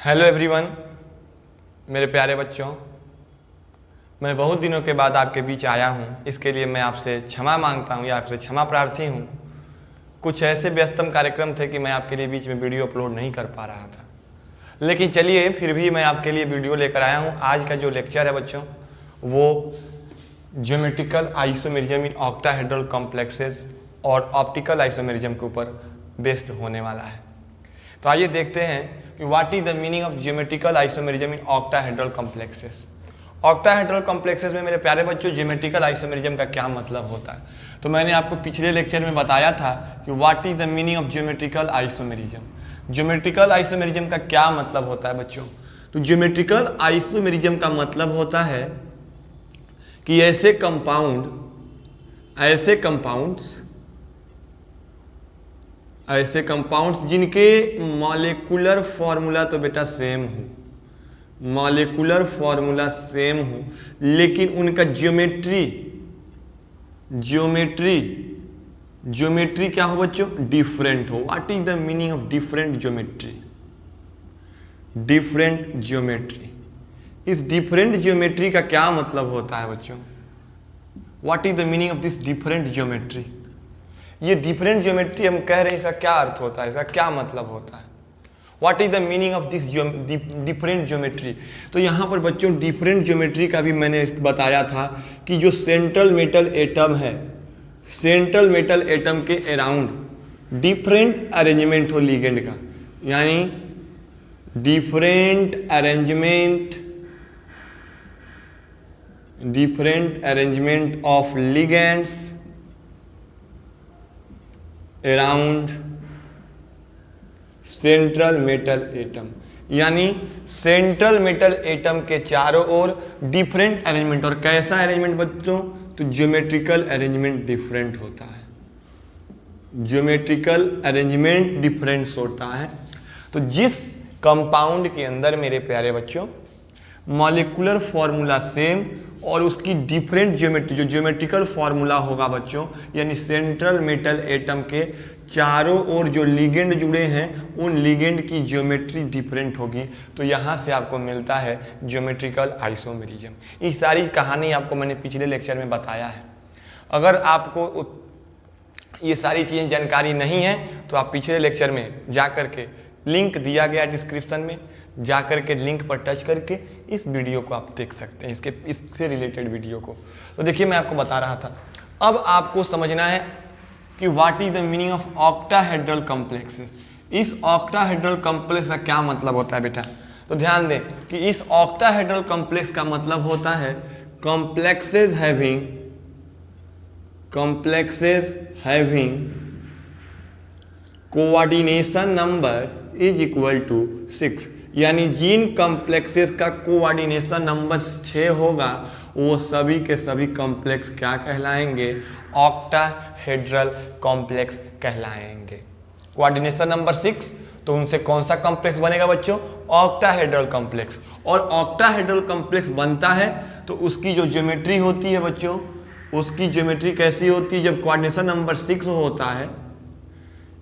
Hello everyone, मेरे प्यारे बच्चों, मैं बहुत दिनों के बाद आपके बीच आया हूँ। इसके लिए मैं आपसे क्षमा मांगता हूँ या आपसे क्षमा प्रार्थी हूँ। कुछ ऐसे व्यस्तम कार्यक्रम थे कि मैं आपके लिए बीच में वीडियो अपलोड नहीं कर पा रहा था, लेकिन चलिए फिर भी मैं आपके लिए वीडियो लेकर आया हूँ। आज का जो लेक्चर है बच्चों, वो geometrical isomerism in octahedral complexes और ऑप्टिकल आइसोमेरिज्म के ऊपर बेस्ड होने वाला है। तो आइए देखते हैं कि what is the meaning of geometrical isomerism in octahedral complexes. Octahedral complexes में मेरे प्यारे बच्चों ज्योमेट्रिकल आइसोमेरिज्म का क्या मतलब होता है। तो मैंने आपको पिछले लेक्चर में बताया था कि what is the meaning of geometrical isomerism. Geometrical isomerism का क्या मतलब होता है बच्चों। तो ज्योमेट्रिकल आइसोमेरिज्म का मतलब होता है कि ऐसे कंपाउंड्स जिनके मॉलिक्यूलर फॉर्मूला तो बेटा सेम हो, मॉलिक्यूलर फॉर्मूला सेम हो, लेकिन उनका ज्योमेट्री क्या हो बच्चों, डिफरेंट हो। What is the meaning of different geometry. Different geometry, इस डिफरेंट ज्योमेट्री का क्या मतलब होता है बच्चों। What is the meaning of this different geometry. ये डिफरेंट ज्योमेट्री हम कह रहे हैं, इसका क्या अर्थ होता है, इसका क्या मतलब होता है। What is the meaning of this different geometry. तो यहाँ पर बच्चों डिफरेंट ज्योमेट्री का भी मैंने बताया था कि जो सेंट्रल मेटल एटम है, सेंट्रल मेटल एटम के अराउंड डिफरेंट अरेंजमेंट हो लिगेंड का, यानी different arrangement of ligands around central metal atom, यानी सेंट्रल मेटल एटम के चारों ओर डिफरेंट अरेंजमेंट। और कैसा अरेंजमेंट बच्चों, तो ज्योमेट्रिकल अरेंजमेंट डिफरेंट होता है। ज्योमेट्रिकल अरेंजमेंट डिफरेंस होता है। तो जिस कंपाउंड के अंदर मेरे प्यारे बच्चों मॉलिक्यूलर फॉर्मूला सेम और उसकी डिफरेंट ज्योमेट्री, जो ज्योमेट्रिकल फॉर्मूला होगा बच्चों, यानी सेंट्रल मेटल एटम के चारों ओर जो लिगेंड जुड़े हैं उन लिगेंड की ज्योमेट्री डिफरेंट होगी। तो यहाँ से आपको मिलता है ज्योमेट्रिकल आइसोमेरिज्म। इस सारी कहानी आपको मैंने पिछले लेक्चर में बताया है। अगर आपको ये सारी चीज़ें जानकारी नहीं है तो आप पिछले लेक्चर में जा कर के, लिंक दिया गया डिस्क्रिप्शन में, जा कर के लिंक पर टच करके इस वीडियो को आप देख सकते हैं, इससे रिलेटेड वीडियो को। तो देखिए मैं आपको बता रहा था, अब आपको समझना है कि what is the meaning of octahedral complexes. इस ऑक्टाहेड्रल कॉम्प्लेक्स का क्या मतलब होता है बेटा। तो ध्यान दें कि इस ऑक्टाहेड्रल कॉम्प्लेक्स का मतलब होता है complexes having coordination number is equal to 6, यानी जिन कॉम्प्लेक्सेस का कोऑर्डिनेशन नंबर 6 होगा वो सभी के सभी कॉम्प्लेक्स क्या कहलाएंगे, ऑक्टाहेड्रल कॉम्प्लेक्स कहलाएंगे। कोऑर्डिनेशन नंबर 6, तो उनसे कौन सा कॉम्प्लेक्स बनेगा बच्चों, ऑक्टाहेड्रल कॉम्प्लेक्स। और ऑक्टाहेड्रल कॉम्प्लेक्स बनता है तो उसकी जो ज्योमेट्री होती है बच्चों, उसकी ज्योमेट्री कैसी होती है, जब कोऑर्डिनेशन नंबर 6 होता है,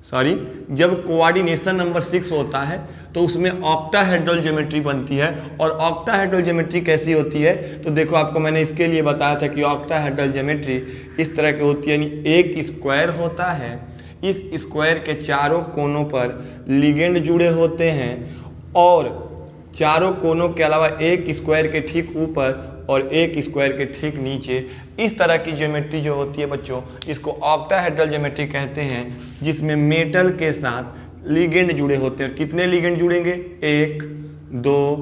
जब कोऑर्डिनेशन नंबर 6 होता है तो उसमें ऑक्टाहेड्रल ज्योमेट्री बनती है। और ऑक्टाहेड्रल ज्योमेट्री कैसी होती है, तो देखो आपको मैंने इसके लिए बताया था कि ऑक्टाहेड्रल ज्योमेट्री इस तरह की होती है, यानी एक स्क्वायर होता है, इस स्क्वायर के चारों कोनों पर लिगेंड जुड़े होते हैं और चारों कोनों के अलावा एक स्क्वायर के ठीक ऊपर और एक स्क्वायर के ठीक नीचे, इस तरह की ज्योमेट्री जो होती है बच्चों, इसको ऑक्टाहेड्रल ज्योमेट्री कहते हैं, जिसमें मेटल के साथ लिगेंड जुड़े होते हैं। कितने लिगेंड जुड़ेंगे, 1 2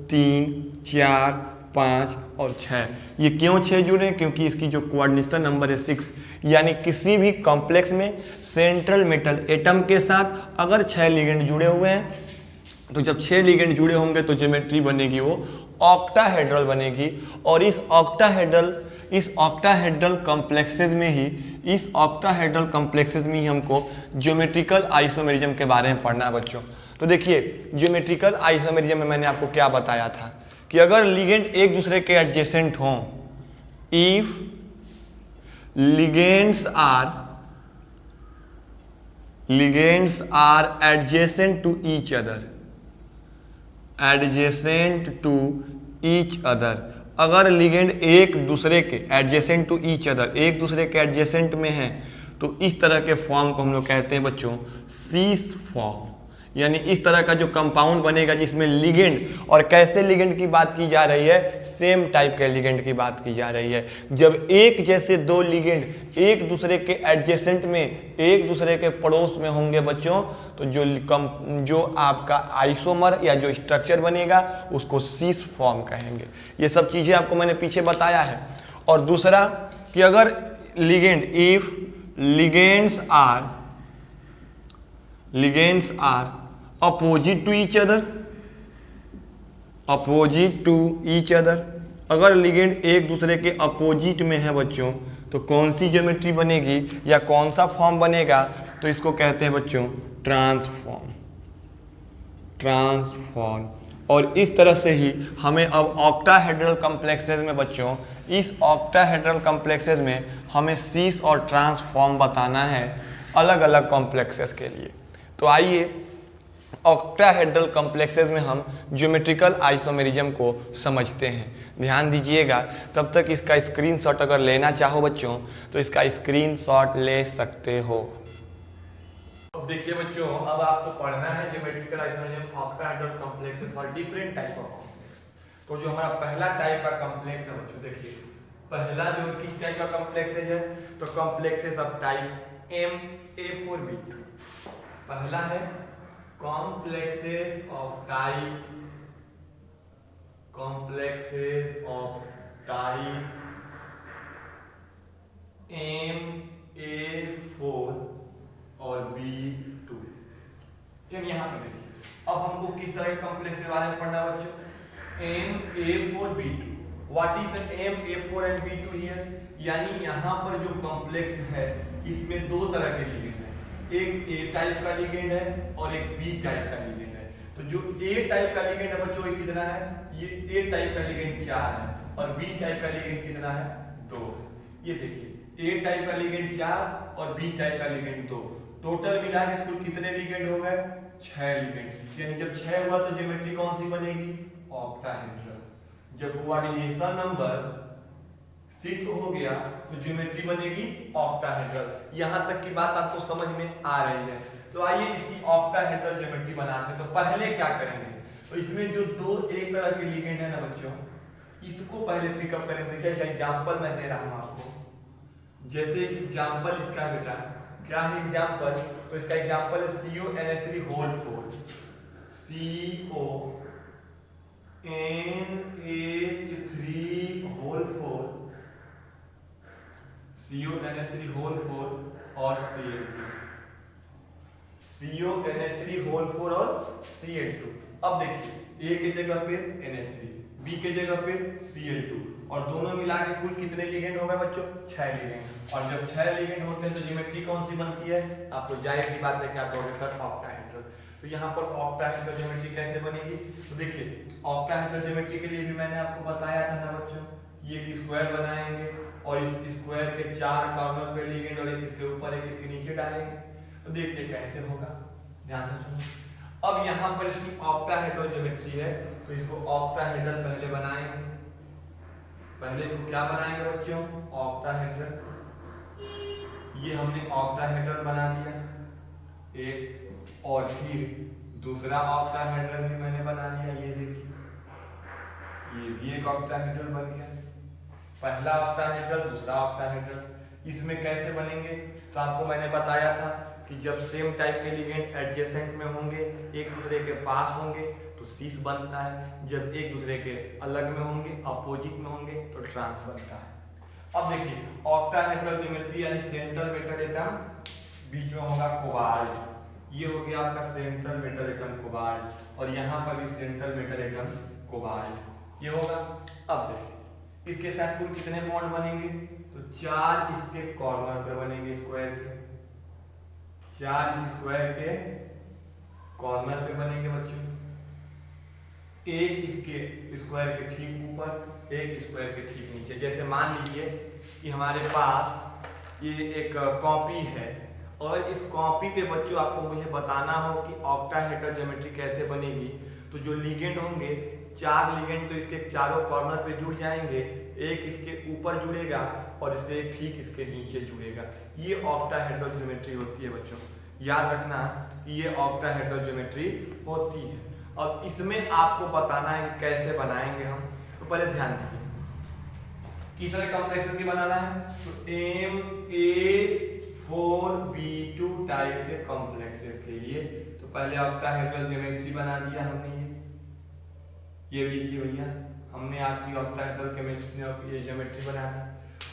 3 4 5 और 6। ये क्यों 6 जुड़े, क्योंकि इसकी जो कोऑर्डिनेशन नंबर है 6, यानी किसी भी कॉम्प्लेक्स में सेंट्रल मेटल एटम के साथ अगर 6 लिगेंड जुड़े हुए हैं, तो जब 6 लिगेंड जुड़े होंगे तो ज्योमेट्री बनेगी वो ऑक्टाहेड्रल बनेगी। और इस ऑक्टाहेड्रल कॉम्प्लेक्सेस में ही हमको ज्योमेट्रिकल आइसोमेरिज्म के बारे में पढ़ना है बच्चों। तो देखिए ज्योमेट्रिकल आइसोमेरिज्म में मैंने आपको क्या बताया था कि अगर लिगेंड एक दूसरे के एडजेसेंट हों, if ligands are adjacent to each other, adjacent to each other, अगर लिगेंड एक दूसरे के एडजेसेंट टू ईच अदर, एक दूसरे के एडजेसेंट में है, तो इस तरह के फॉर्म को हम लोग कहते हैं बच्चों सीस फॉर्म। यानी इस तरह का जो कंपाउंड बनेगा जिसमें लिगेंड, और कैसे लिगेंड की बात की जा रही है, सेम टाइप के लिगेंड की बात की जा रही है। जब एक जैसे दो लिगेंड एक दूसरे के एडजेसेंट में, एक दूसरे के पड़ोस में होंगे बच्चों, तो जो आपका आइसोमर या जो स्ट्रक्चर बनेगा उसको सीस फॉर्म कहेंगे। ये सब चीज़ें आपको मैंने पीछे बताया है। और दूसरा कि अगर ligand, if ligands are opposite to each other, अगर लिगेंड एक दूसरे के अपोजिट में है बच्चों, तो कौन सी ज्योमेट्री बनेगी या कौन सा फॉर्म बनेगा, तो इसको कहते हैं बच्चों ट्रांसफॉर्म। और इस तरह से ही हमें अब ऑक्टाहेड्रल कॉम्प्लेक्सेस में बच्चों, इस ऑक्टाहेड्रल कॉम्प्लेक्सेस में हमें सीस और ट्रांसफॉर्म बताना है अलग अलग कॉम्प्लेक्सेस के लिए। तो आइए ऑक्टाहेड्रल कॉम्प्लेक्सेस में हम ज्योमेट्रिकल आइसोमेरिज्म को समझते हैं। ध्यान दीजिएगा, तब तक इसका स्क्रीनशॉट अगर लेना चाहो बच्चों तो इसका स्क्रीनशॉट ले सकते हो। देखिए बच्चों, अब आपको पढ़ना है geometrical isomerism octahedral complexes for different type of complex. तो जो हमारा पहला टाइप का कॉम्प्लेक्स है बच्चों, देखिए पहला जो किस टाइप का कॉम्प्लेक्सेस है, तो कॉम्प्लेक्सेस ऑफ टाइप MA4B2। पहला है कॉम्प्लेक्सेस ऑफ टाइप MA4 और B2। यहाँ पे देखिए, अब हमको किस तरह के कॉम्प्लेक्स के बारे में पढ़ना है बच्चों, MA4B2। What is the MA4 and B2 here, यानी यहाँ पर जो कॉम्प्लेक्स है इसमें दो तरह के लिगेंड है, एक A टाइप का लिगेंड है और एक B टाइप का लिगेंड है। तो जो A टाइप का लिगेंड है बच्चों ये कितना है, ये A टाइप का लिगेंड 4 है और B टाइप का लिगेंड कितना है, 2 है। ये देखिए A टाइप का लिगेंड 4 और B टाइप का लिगेंड 2, टोटल मिला के कुल कितने लिगेंड हो गए, 6 लिगेंड। यानी जब 6 हुआ तो ज्योमेट्री कौन सी बनेगी, ऑक्टाहेड्रल। जब कोऑर्डिनेशन नंबर 6 हो गया तो ज्योमेट्री बनेगी ऑक्टाहेड्रल। यहां तक की बात आपको समझ में आ रही है। तो आइए इसकी ऑक्टाहेड्रल ज्योमेट्री बनाते हैं। तो पहले क्या करेंगे, तो इसमें जो दो एक तरह के लिगेंड है ना बच्चों, इसको पहले पिकअप करेंगे। देखिए एग्जांपल मैं दे रहा हूं आपको, जैसे एग्जांपल इसका बेटा क्या है एग्जांपल, तो इसका एग्जांपल है CONH3 whole 4, CONH3 whole 4, CONH3 whole 4 और Cl2, CONH3 होल 4 और Cl2। अब देखिए A की जगह पे NH3, B की जगह पे Cl2, और दोनों मिला के कुल कितने लिगेंड हो गए बच्चों, 6 लिगेंड। और जब 6 लिगेंड होते हैं तो ज्योमेट्री कौन सी बनती है, आपको जाहिर सी बात है कि आप कहोगे सर ऑक्टाहेड्रल। तो यहाँ पर ऑक्टाहेड्रल ज्योमेट्री कैसे बनेगी, तो देखिए ऑक्टाहेड्रल ज्योमेट्री के लिए भी मैंने आपको बताया था ना बच्चों, ये एक स्क्वायर बनाएंगे और इस स्क्वायर के 4 कॉर्नर पे लिगेंड और एक इसके ऊपर एक इसके नीचे डालेंगे। तो देखिए कैसे होगा, ध्यान से सुनिए। अब यहाँ पर इसकी ऑक्टाहेड्रल ज्योमेट्री है, तो इसको ऑक्टाहेड्रल पहले बनाएंगे। पहले इसको क्या बनाएंगे बच्चों, ऑक्टाहेड्रल। ये हमने ऑक्टाहेड्रल बना दिया एक, और फिर दूसरा ऑक्टाहेड्रल भी मैंने बना लिया। ये देखिए ये भी एक ऑक्टाहेड्रल बन गया, पहला ऑक्टाहेड्रल दूसरा ऑक्टाहेड्रल। इसमें कैसे बनेंगे, तो आपको मैंने बताया था कि जब सेम टाइप के लिगेंड एडजेसेंट में होंगे, एक दूसरे के पास होंगे तो सीस बनता है, जब एक दूसरे के अलग में होंगे, अपोजिट में होंगे तो ट्रांस बनता है। अब देखिए ऑक्टाहेड्रल ज्योमेट्री यानी सेंट्रल मेटल एटम, बीच में होगा कोबाल्ट, ये हो गया आपका सेंट्रल मेटल एटम कोबाल्ट, और यहाँ पर भी सेंट्रल मेटल एटम कोबाल्ट ये होगा। अब देखिए इसके साथ कुल कितने बॉन्ड बनेंगे, तो 4 इसके कॉर्नर पे बनेंगे स्क्वायर के, 4 इस स्क्वायर के कॉर्नर पे बनेंगे बच्चों, एक इसके स्क्वायर के ठीक ऊपर, एक स्क्वायर के ठीक नीचे। जैसे मान लीजिए कि हमारे पास ये एक कॉपी है और इस कॉपी पे बच्चों आपको मुझे बताना हो कि ऑक्टाहेड्रल ज्योमेट्री कैसे बनेगी, तो तो जो लिगेंड होंगे 4 लिगेंड तो इसके चारों कॉर्नर पे जुड़ जाएंगे, एक इसके ऊपर जुड़ेगा और इसके ठीक इसके नीचे जुड़ेगा। ये ऑक्टाहेड्रल ज्योमेट्री होती है बच्चों, याद रखना ये ऑक्टाहेड्रल ज्योमेट्री होती है। अब इसमें आपको बताना है कि कैसे बनाएंगे हम। तो पहले ध्यान दीजिए किस तरह कॉम्प्लेक्स की बनाना है। तो MA4B2 टाइप के कॉम्प्लेक्सेस के लिए तो पहले ऑक्टाहेड्रल ज्योमेट्री बना दिया हमने। ये लीजिए भैया, हमने आपकी ऑक्टाहेड्रल केमिस्ट्री ज्योमेट्री बनाया।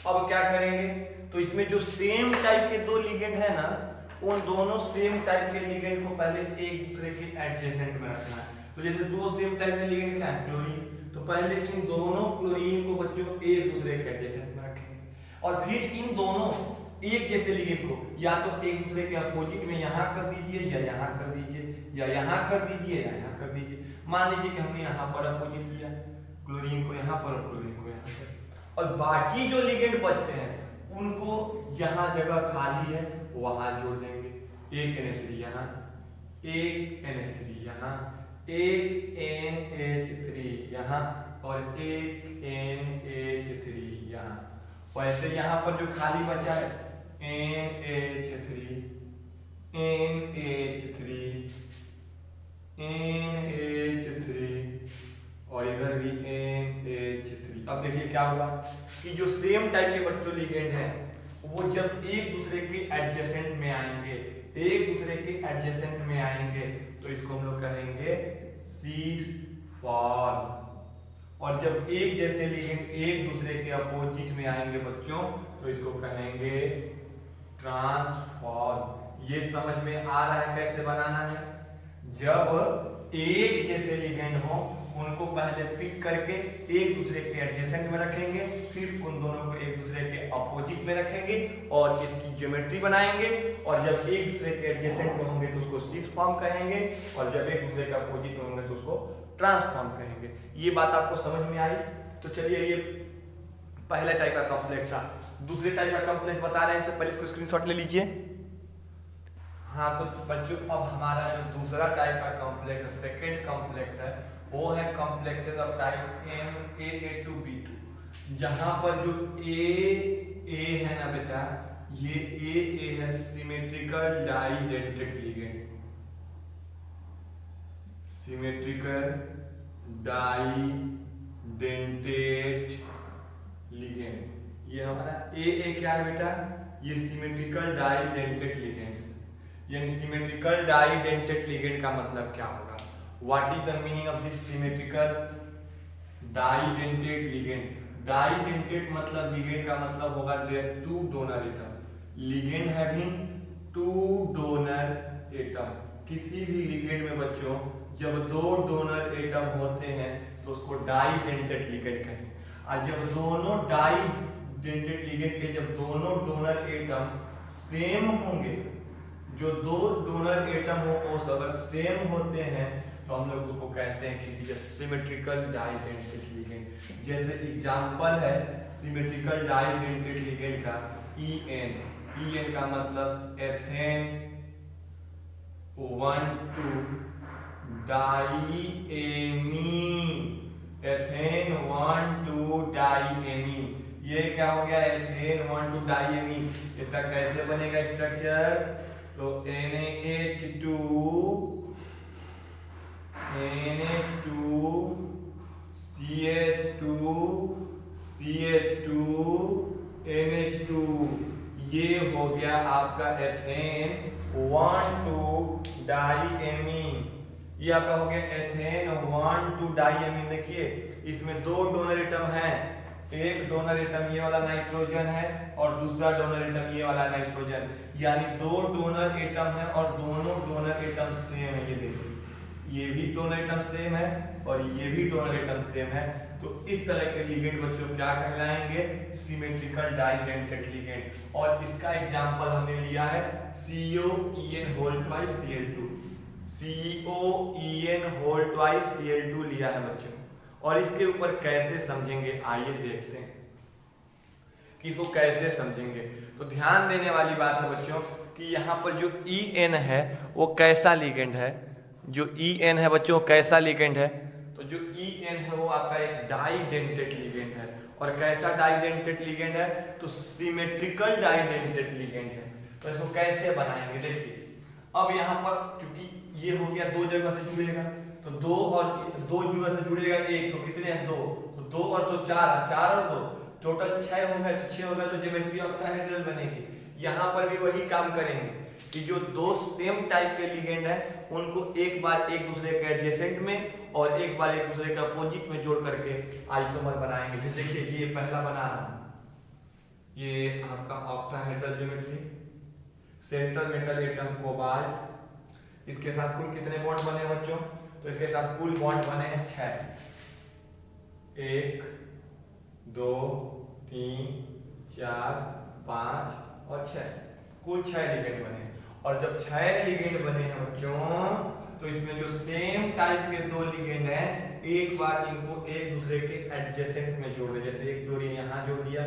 अब क्या करेंगे, तो इसमें जो सेम टाइप के दो लिगेंड है ना, उन दोनों सेम टाइप के लिगेंड को पहले एक दूसरे के एडजेसेंट में रखना है। तो जैसे दो सेम टाइप के लिगेंड क्या है, क्लोरीन, तो पहले इन दोनों क्लोरीन को बच्चों एक दूसरे के एडजेसेंट में रखेंगे और फिर इन दोनों एक जैसे लिगेंड को या तो एक दूसरे के अपोजिट में यहाँ कर दीजिए या यहाँ कर दीजिए या यहाँ कर दीजिए या यहाँ कर दीजिए। मान लीजिए कि हमने यहाँ पर अपोजिट किया, क्लोरीन को यहाँ पर और क्लोरीन को यहाँ पर, और बाकी जो लिगेंड बचते हैं उनको जहाँ जगह खाली है वहां जोड़ देंगे। एक NH3 यहाँ, एक NH3 यहाँ, एक NH3 यहाँ और एक NH3 यहाँ। और ऐसे यहाँ पर जो खाली बचा है NH3 NH3 NH3 और इधर भी NH3। अब देखिए क्या होगा कि जो सेम टाइप के बच्चों लिगेंड हैं वो जब एक दूसरे के एडजेसेंट में आएंगे, एक दूसरे के एडजेसेंट में आएंगे तो इसको हम लोग कहेंगे सीस फॉर्म। और जब एक जैसे लिगेंड एक दूसरे के अपोजिट में आएंगे बच्चों तो इसको कहेंगे ट्रांसफॉर्म। ये समझ में आ रहा है कैसे बनाना है। जब एक जैसे लिगेंड हो उनको पहले पिक करके एक दूसरे के एडजेसेंट में रखेंगे, फिर उन दोनों को एक दूसरे के अपोजिट में रखेंगे और इसकी ज्योमेट्री बनाएंगे। और जब एक दूसरे के एडजेसेंट में होंगे तो उसको सिस फॉर्म कहेंगे और जब एक दूसरे के अपोजिट में होंगे तो उसको ट्रांसफॉर्म कहेंगे। ये बात आपको समझ में आई। तो चलिए ये पहला टाइप का कॉम्प्लेक्स था। दूसरे टाइप का कॉम्प्लेक्स बता रहे हैं, इससे पहले इसको स्क्रीनशॉट ले लीजिए। हाँ तो बच्चों अब हमारा जो दूसरा टाइप का कॉम्प्लेक्स है, सेकेंड कॉम्प्लेक्स है, वो है कॉम्प्लेक्सेस ऑफ टाइप MAA2B2। जहां पर जो A है ना बेटा, ये A है symmetrical bidentate ligand, symmetrical bidentate ligand. ये हमारा A क्या है बेटा, ये सिमेट्रिकल डाइडेंटेट लिगेंड्स। यानी सिमेट्रिकल डाइडेंटेट लिगेंड का मतलब क्या होगा, what is the meaning of this symmetrical bidentate ligand. Bidentate मतलब लिगेंड का मतलब होगा there two donor atom. Ligand having two donor atom. किसी भी लिगेंड में बच्चों जब दो डोनर एटम होते हैं तो उसको डाइडेंटेट लिगेंड कहें। और जब दोनों डाइडेंटेट लिगेंड के जब दोनों डोनर एटम सेम होंगे, जो दो डोनर एटम हो अगर सेम होते हैं तो हम लोग उसको कहते हैं कि सिमेट्रिकल डाइडेंटेट लिगेंड। जैसे एग्जांपल है सिमेट्रिकल डाइडेंटेट लिगेंड का EN का मतलब एथेन 1,2 डाइएमीन, एथेन 1,2 डाइएमीन। ये क्या हो गया, एथेन 1,2 डाइएमीन। इसका कैसे बनेगा स्ट्रक्चर, तो NH2 CH2 CH2 NH2। ये हो गया आपका एथेन 1,2 डाइएमीन। ये आपका हो गया एथेन 1,2 डाइएमीन। देखिए इसमें दो डोनर एटम है, एक डोनर एटम ये वाला नाइट्रोजन है और दूसरा डोनर एटम ये वाला नाइट्रोजन। यानी दो डोनर एटम है और दोनों डोनर एटम सेम है। ये देखिए ये भी डोनर एटम सेम है और ये भी डोनर एटम सेम है। तो इस तरह के लिगेंड बच्चों क्या कहलाएंगे, सिमेट्रिकल डाइडेंटेट लिगेंड। और इसका एग्जांपल हमने लिया है COEN whole twice Cl2, COEN whole twice Cl2 लिया है बच्चों। और इसके ऊपर कैसे समझेंगे आइए देखते हैं कि इसको कैसे समझेंगे। तो ध्यान देने वाली बात है बच्चों कि यहाँ पर जो EN है वो कैसा लिगेंड है, जो EN है बच्चों कैसा लिगेंड है, तो जो EN है वो आपका एक डाइडेंटेड लिगेंड है। और कैसा डाइडेंटेड लिगेंड है, तो सिमेट्रिकल डाइडेंटेड लिगेंड है। तो इसको कैसे बनाएंगे देखिए, अब यहाँ पर चूंकि ये हो गया दो जगह से जुड़ेगा, तो दो और दो जगह से जुड़ेगा एक, तो कितने हैं दो, तो दो और दो चार, चार और दो टोटल 6 हो गए, तो 6 हो गए तो ज्योमेट्री ऑक्टाहेड्रल बनेगी। यहाँ पर भी वही काम करेंगे कि जो दो सेम टाइप के लिगेंड है उनको एक बार एक दूसरे के एडजेसेंट में और एक बार एक दूसरे के अपोजिट में जोड़ करके आइसोमर बनाएंगे। जैसे देखिए ये पहला बना रहा हूं, ये आपका octahedral geometry, central metal atom cobalt, इसके साथ कुल कितने बॉन्ड बने बच्चों, तो इसके साथ कुल बॉन्ड बने हैं 6, 1 2 3 4 5 और 6, कुल 6 लिगेंड बने। और जब 6 लिगेंड बने हैं बच्चों, तो इसमें जो सेम टाइप के दो लिगेंड हैं एक बार इनको एक दूसरे के एडजेसेंट में जोड़ दे। जैसे एक क्लोरीन यहाँ जोड़ दिया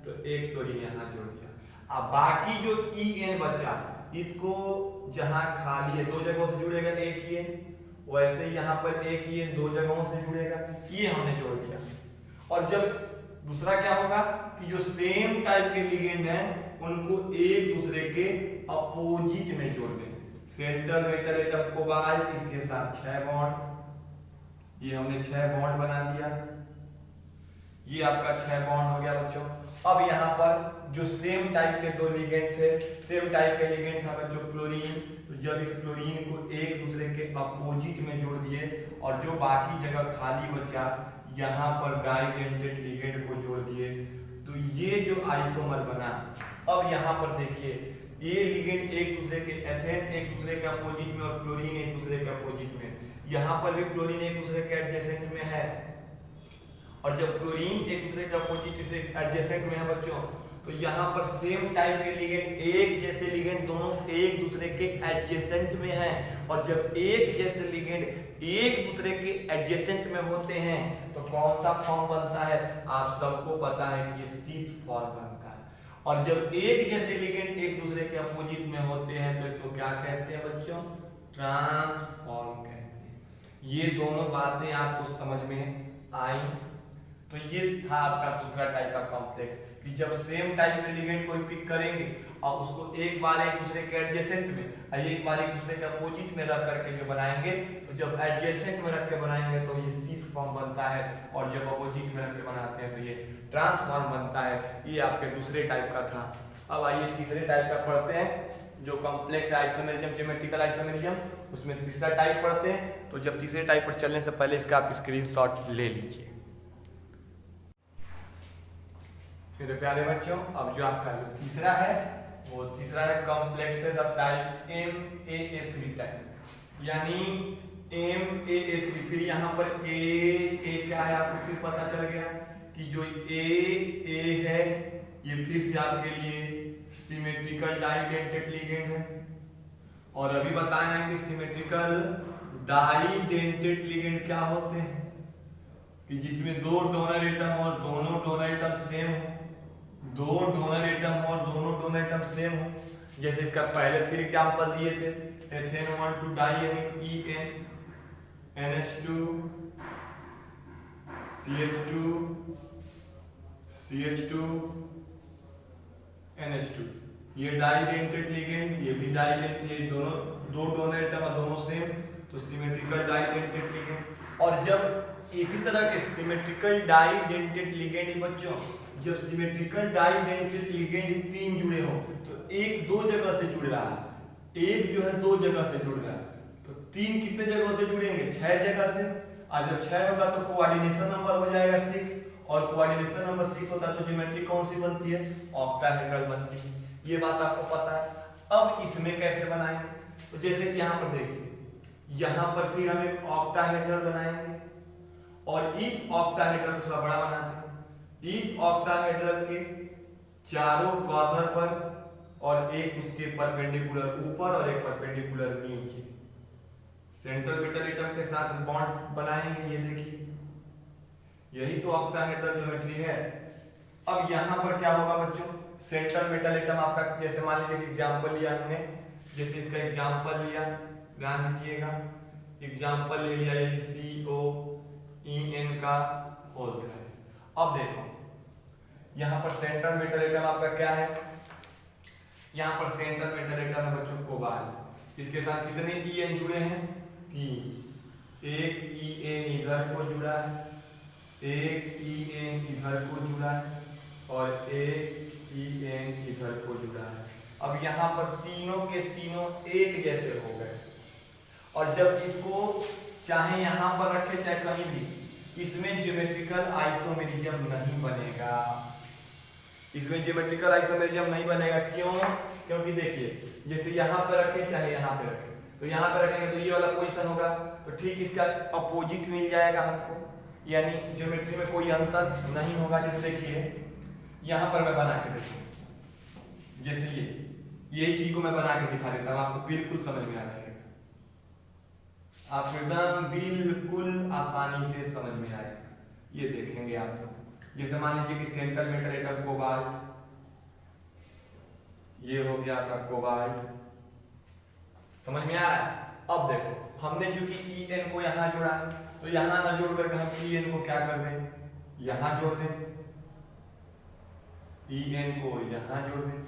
तो एक क्लोरीन यहाँ जोड़ दिया। अब बाकी जो EN बचा इसको जहां खाली है दो जगहों से जुड़ेगा एक EN, वैसे ही यहाँ पर एक EN दो जगहों से जुड़ेगा, ये हमने जोड़ दिया। और जब दूसरा क्या होगा कि जो सेम टाइप के लिगेंड हैं उनको एक दूसरे के अपोजिट में जोड़ दें। सेंट्रल मेटल एटम कोबाल्ट, इसके साथ 6 बॉन्ड, ये हमने 6 बॉन्ड बना दिया, ये आपका 6 बॉन्ड हो गया बच्चों। अब यहाँ पर जो सेम टाइप के दो लिगेंड थे, सेम टाइप के लिगेंड था बच्चों क्लोरीन, तो जब इस क्लोरीन को एक दूसरे के अपोजिट में जोड़ दिए और जो बाकी जगह खाली बचा यहाँ पर डाइडेंटेड लिगेंड को जोड़ दिए, तो ये जो आइसोमर बना। अब यहाँ पर देखिए ये लिगेंड एक दूसरे के एथेन एक दूसरे के अपोजिट में और क्लोरीन एक दूसरे के अपोजिट में, यहाँ पर भी क्लोरीन एक दूसरे के एडजेसेंट में है। और जब क्लोरीन एक दूसरे के अपोजिट से एडजेसेंट में है बच्चों, तो यहाँ पर सेम टाइप के लिगेंड एक जैसे लिगेंड दोनों एक दूसरे के एडजेसेंट में हैं। और जब एक जैसे लिगेंड एक दूसरे के एडजेसेंट में होते हैं तो कौन सा फॉर्म बनता है, आप सबको पता है कि ये सीस फॉर्म बनता है। और जब एक जैसे लिगेंड एक दूसरे के अपोजिट में होते हैं तो इसको क्या कहते हैं बच्चों, ट्रांसफॉर्म कहते हैं। ये दोनों बातें आपको समझ में आई। तो ये था आपका दूसरा टाइप का कॉम्प्लेक्स कि जब सेम टाइप के लिगेंड कोई पिक करेंगे और उसको एक बार एक दूसरे के एडजेसेंट में और एक बार एक दूसरे के अपोजिट में रख करके जो बनाएंगे, तो जब एडजेसेंट में रख के बनाएंगे तो ये सीस फॉर्म बनता है, और जब अपोजिट में रख के बनाते हैं तो ये ट्रांसफॉर्म बनता है। ये आपके दूसरे टाइप का था। अब आइए तीसरे टाइप का पढ़ते हैं जो कॉम्प्लेक्स आइसोमेरिज्म, ज्योमेट्रिकल आइसोमेरिज्म, उसमें तीसरा टाइप पढ़ते हैं। तो जब तीसरे टाइप पर चलने से पहले इसका आप स्क्रीनशॉट ले लीजिए। मेरे प्यारे बच्चों, अब जो आपका जो तीसरा है वो तीसरा है complexes of type MAA3 type, यानी MAA3। फिर यहाँ पर A क्या है आपको फिर पता चल गया कि जो A है ये फिर से आपके लिए सिमेट्रिकल डाइडेंटेड लिगेंड है। और अभी बताया है कि सिमेट्रिकल डाइडेंटेड लिगेंड क्या होते हैं कि जिसमें दो डोनर एटम और दोनों डोनर एटम सेम हो, दो डोनर एटम और दोनों डोनर एटम सेम हो। जैसे इसका पहले फिर एग्जांपल दिए थे, ethane 1 2 diamine EN NH2 CH2 NH2, ये डाइडेंटेड लिगेंड, ये भी डाइडेंटेड, ये दोनों दो डोनर एटम और दोनों सेम, तो सिमेट्रिकल डाइडेंटेड लिगेंड। और जब इसी तरह के सिमेट्रिकल डाइडेंटेड लिगेंड बच्चों, जब सिमेट्रिकल डाइडेंटेड लिगेंड तीन जुड़े हो तो एक दो जगह से जुड़ रहा है, एक जो है दो जगह से जुड़ रहा है, तो तीन कितने जगह से जुड़ेंगे, 6 जगह से। और जब 6 होगा तो कोऑर्डिनेशन नंबर हो जाएगा 6, और कोऑर्डिनेशन नंबर 6 होता है तो ज्योमेट्री कौन सी बनती है, ऑक्टाहेड्रल बनती है। ये बात आपको पता है। अब इसमें कैसे बनाएंगे, तो जैसे कि यहाँ पर देखिए, यहाँ पर फिर हम एक ऑक्टाहेड्रल बनाएंगे और इस ऑक्टाहेड्रल को थोड़ा बड़ा बनाते हैं। इस ऑक्टाहेड्रल के चारों कॉर्नर पर और एक उसके परपेंडिकुलर ऊपर और एक परपेंडिकुलर नीचे सेंट्रल मेटल एटम के साथ बॉन्ड बनाएंगे। ये देखिए, यही तो ऑक्टाहेड्रल ज्योमेट्री है। अब यहाँ पर क्या होगा बच्चों, सेंट्रल मेटल एटम आपका, जैसे मान लीजिए एग्जांपल लिया हमने, जैसे इसका एग्जांपल लिया, ध्यान दीजिएगा, एग्जाम्पल ले लिया यही COEN का होल थ्राइस। अब देखो यहाँ पर सेंट्रल मेटल एटम आपका क्या है, यहाँ पर सेंट्रल मेटल एटम है बच्चों कोबाल्ट। इसके साथ कितने EN जुड़े हैं, 3। एक EN इधर को जुड़ा है, एक EN इधर को जुड़ा है और एक EN इधर को जुड़ा है। अब यहाँ पर तीनों के तीनों एक जैसे हो गए और जब इसको चाहे यहाँ पर रखे चाहे कहीं भी, इसमें ज्योमेट्रिकल आइसोमेरिज्म नहीं बनेगा। इसमें ज्योमेट्रिकल आइसोमेरिज्म नहीं बनेगा क्यों? क्योंकि देखिए जैसे यहाँ पे रखे चाहे यहाँ पे रखे, तो यहाँ पे रखेंगे तो ये वाला पोजीशन होगा, तो ठीक इसका अपोजिट मिल जाएगा हमको, यानी ज्योमेट्री में कोई अंतर नहीं होगा। जैसे देखिए यहाँ पर मैं बना के देखूँ, जैसे यही चीज को मैं बना के दिखा देता हूँ, आपको बिल्कुल समझ में आ जाएगा, आपको एकदम बिल्कुल आसानी से समझ में आएगा। ये देखेंगे आप तो, जैसे मान लीजिए कि सेंट्रल मेटल एटम कोबाल्ट, ये हो गया आपका कोबाल्ट, समझ में आ रहा है। अब देखो हमने चूंकि EN को यहाँ जोड़ा है, तो यहाँ ना जोड़ करके हम EN को क्या कर दें, यहाँ जोड़ दें, EN को यहाँ जोड़ दें,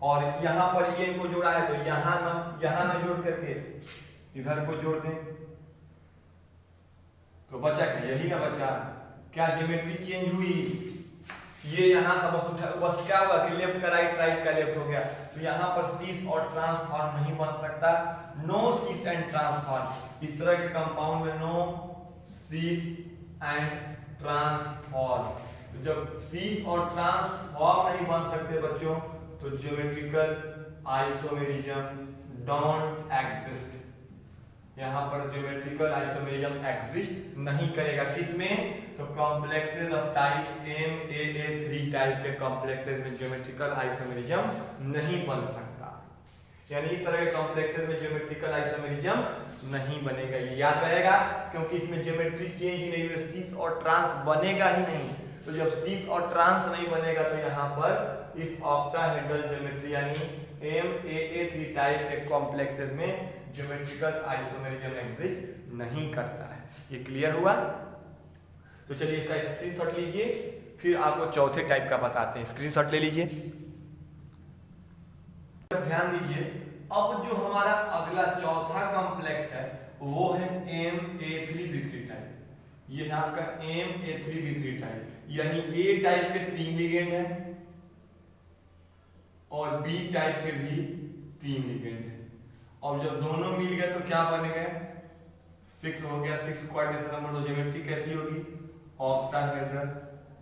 और यहाँ पर EN को जोड़ा है तो यहाँ ना जोड़ करके इधर को जोड़ दें, तो बचा क्या, यही ना बचा। क्या ज्योमेट्री चेंज हुई? ये यहाँ था बस क्या हुआ कि लेफ्ट का राइट, राइट का लेफ्ट हो गया, तो यहाँ पर सीस और ट्रांसफॉर्म नहीं बन सकता। नो सीस एंड ट्रांसफॉर्म, इस तरह के कंपाउंड में नो सीस एंड ट्रांसफॉर्म। तो जब सीस और ट्रांसफॉर्म नहीं बन सकते बच्चों, तो ज्योमेट्रिकल आइसोमेरिज्म डोंट एग्जिस्ट। यहाँ पर ज्योमेट्रिकल आइसोमेरिज्म एग्जिस्ट नहीं करेगा। किसमें? तो complexes of type MAA3 type के कॉम्प्लेक्सेस में ज्योमेट्रिकल आइसोमेरिज्म नहीं बन सकता, यानी इस तरह के कॉम्प्लेक्सेस में ज्योमेट्रिकल आइसोमेरिज्म नहीं बनेगा। ये याद रहेगा क्योंकि इसमें ज्योमेट्री चेंज ही नहीं हुई, सीस और ट्रांस बनेगा ही नहीं। तो जब सीस और ट्रांस नहीं बनेगा तो यहाँ पर इस ऑक्टाहेड्रल ज्योमेट्री यानी MAA3 टाइप के कॉम्प्लेक्सेस में ज्योमेट्रिकल आइसोमेरिज्म एग्जिस्ट नहीं करता है। ये क्लियर हुआ? तो चलिए इसका स्क्रीनशॉट लीजिए, फिर आपको चौथे टाइप का बताते हैं। स्क्रीनशॉट ले लीजिए, ध्यान दीजिए। अब जो हमारा अगला चौथा कॉम्प्लेक्स है वो है MA3B3 टाइप। ये है आपका MA3B3 टाइप, यानी A टाइप के 3 लिगेंड है और B टाइप के भी 3 लिगेंड है, और जब दोनों मिल गए तो क्या बन गए, 6 हो गया। 6 कोऑर्डिनेशन नंबर, तो ज्योमेट्री कैसी होगी, ऑक्टाहेड्रल।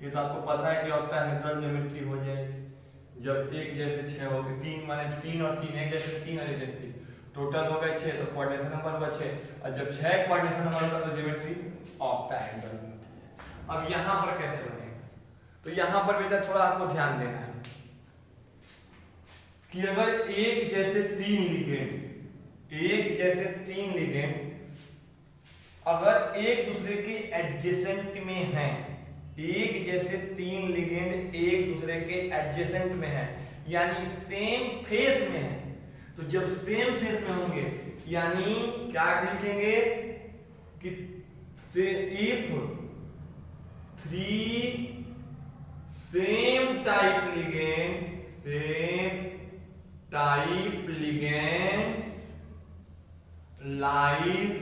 ये तो आपको पता है कि ऑक्टाहेड्रल ज्योमेट्री हो जाएगी जब एक जैसे 6 हो गए, 3 माने 3 और 3 एक जैसे 3 और एक जैसे 3, टोटल हो गए 6, तो कोऑर्डिनेशन नंबर हुआ 6, और जब 6 कोऑर्डिनेशन नंबर होगा तो ज्योमेट्री ऑक्टाहेड्रल बनती है। अब यहाँ पर कैसे बनेगा, तो यहाँ पर बेटा थोड़ा आपको ध्यान देना है कि अगर एक जैसे 3 लिगेंड अगर एक दूसरे के एडजेसेंट में हैं, एक जैसे 3 लिगेंड एक दूसरे के एडजेसेंट में हैं, यानी सेम फेस में हैं, तो जब सेम फेस में होंगे यानी क्या लिखेंगे कि if 3 same type ligands lies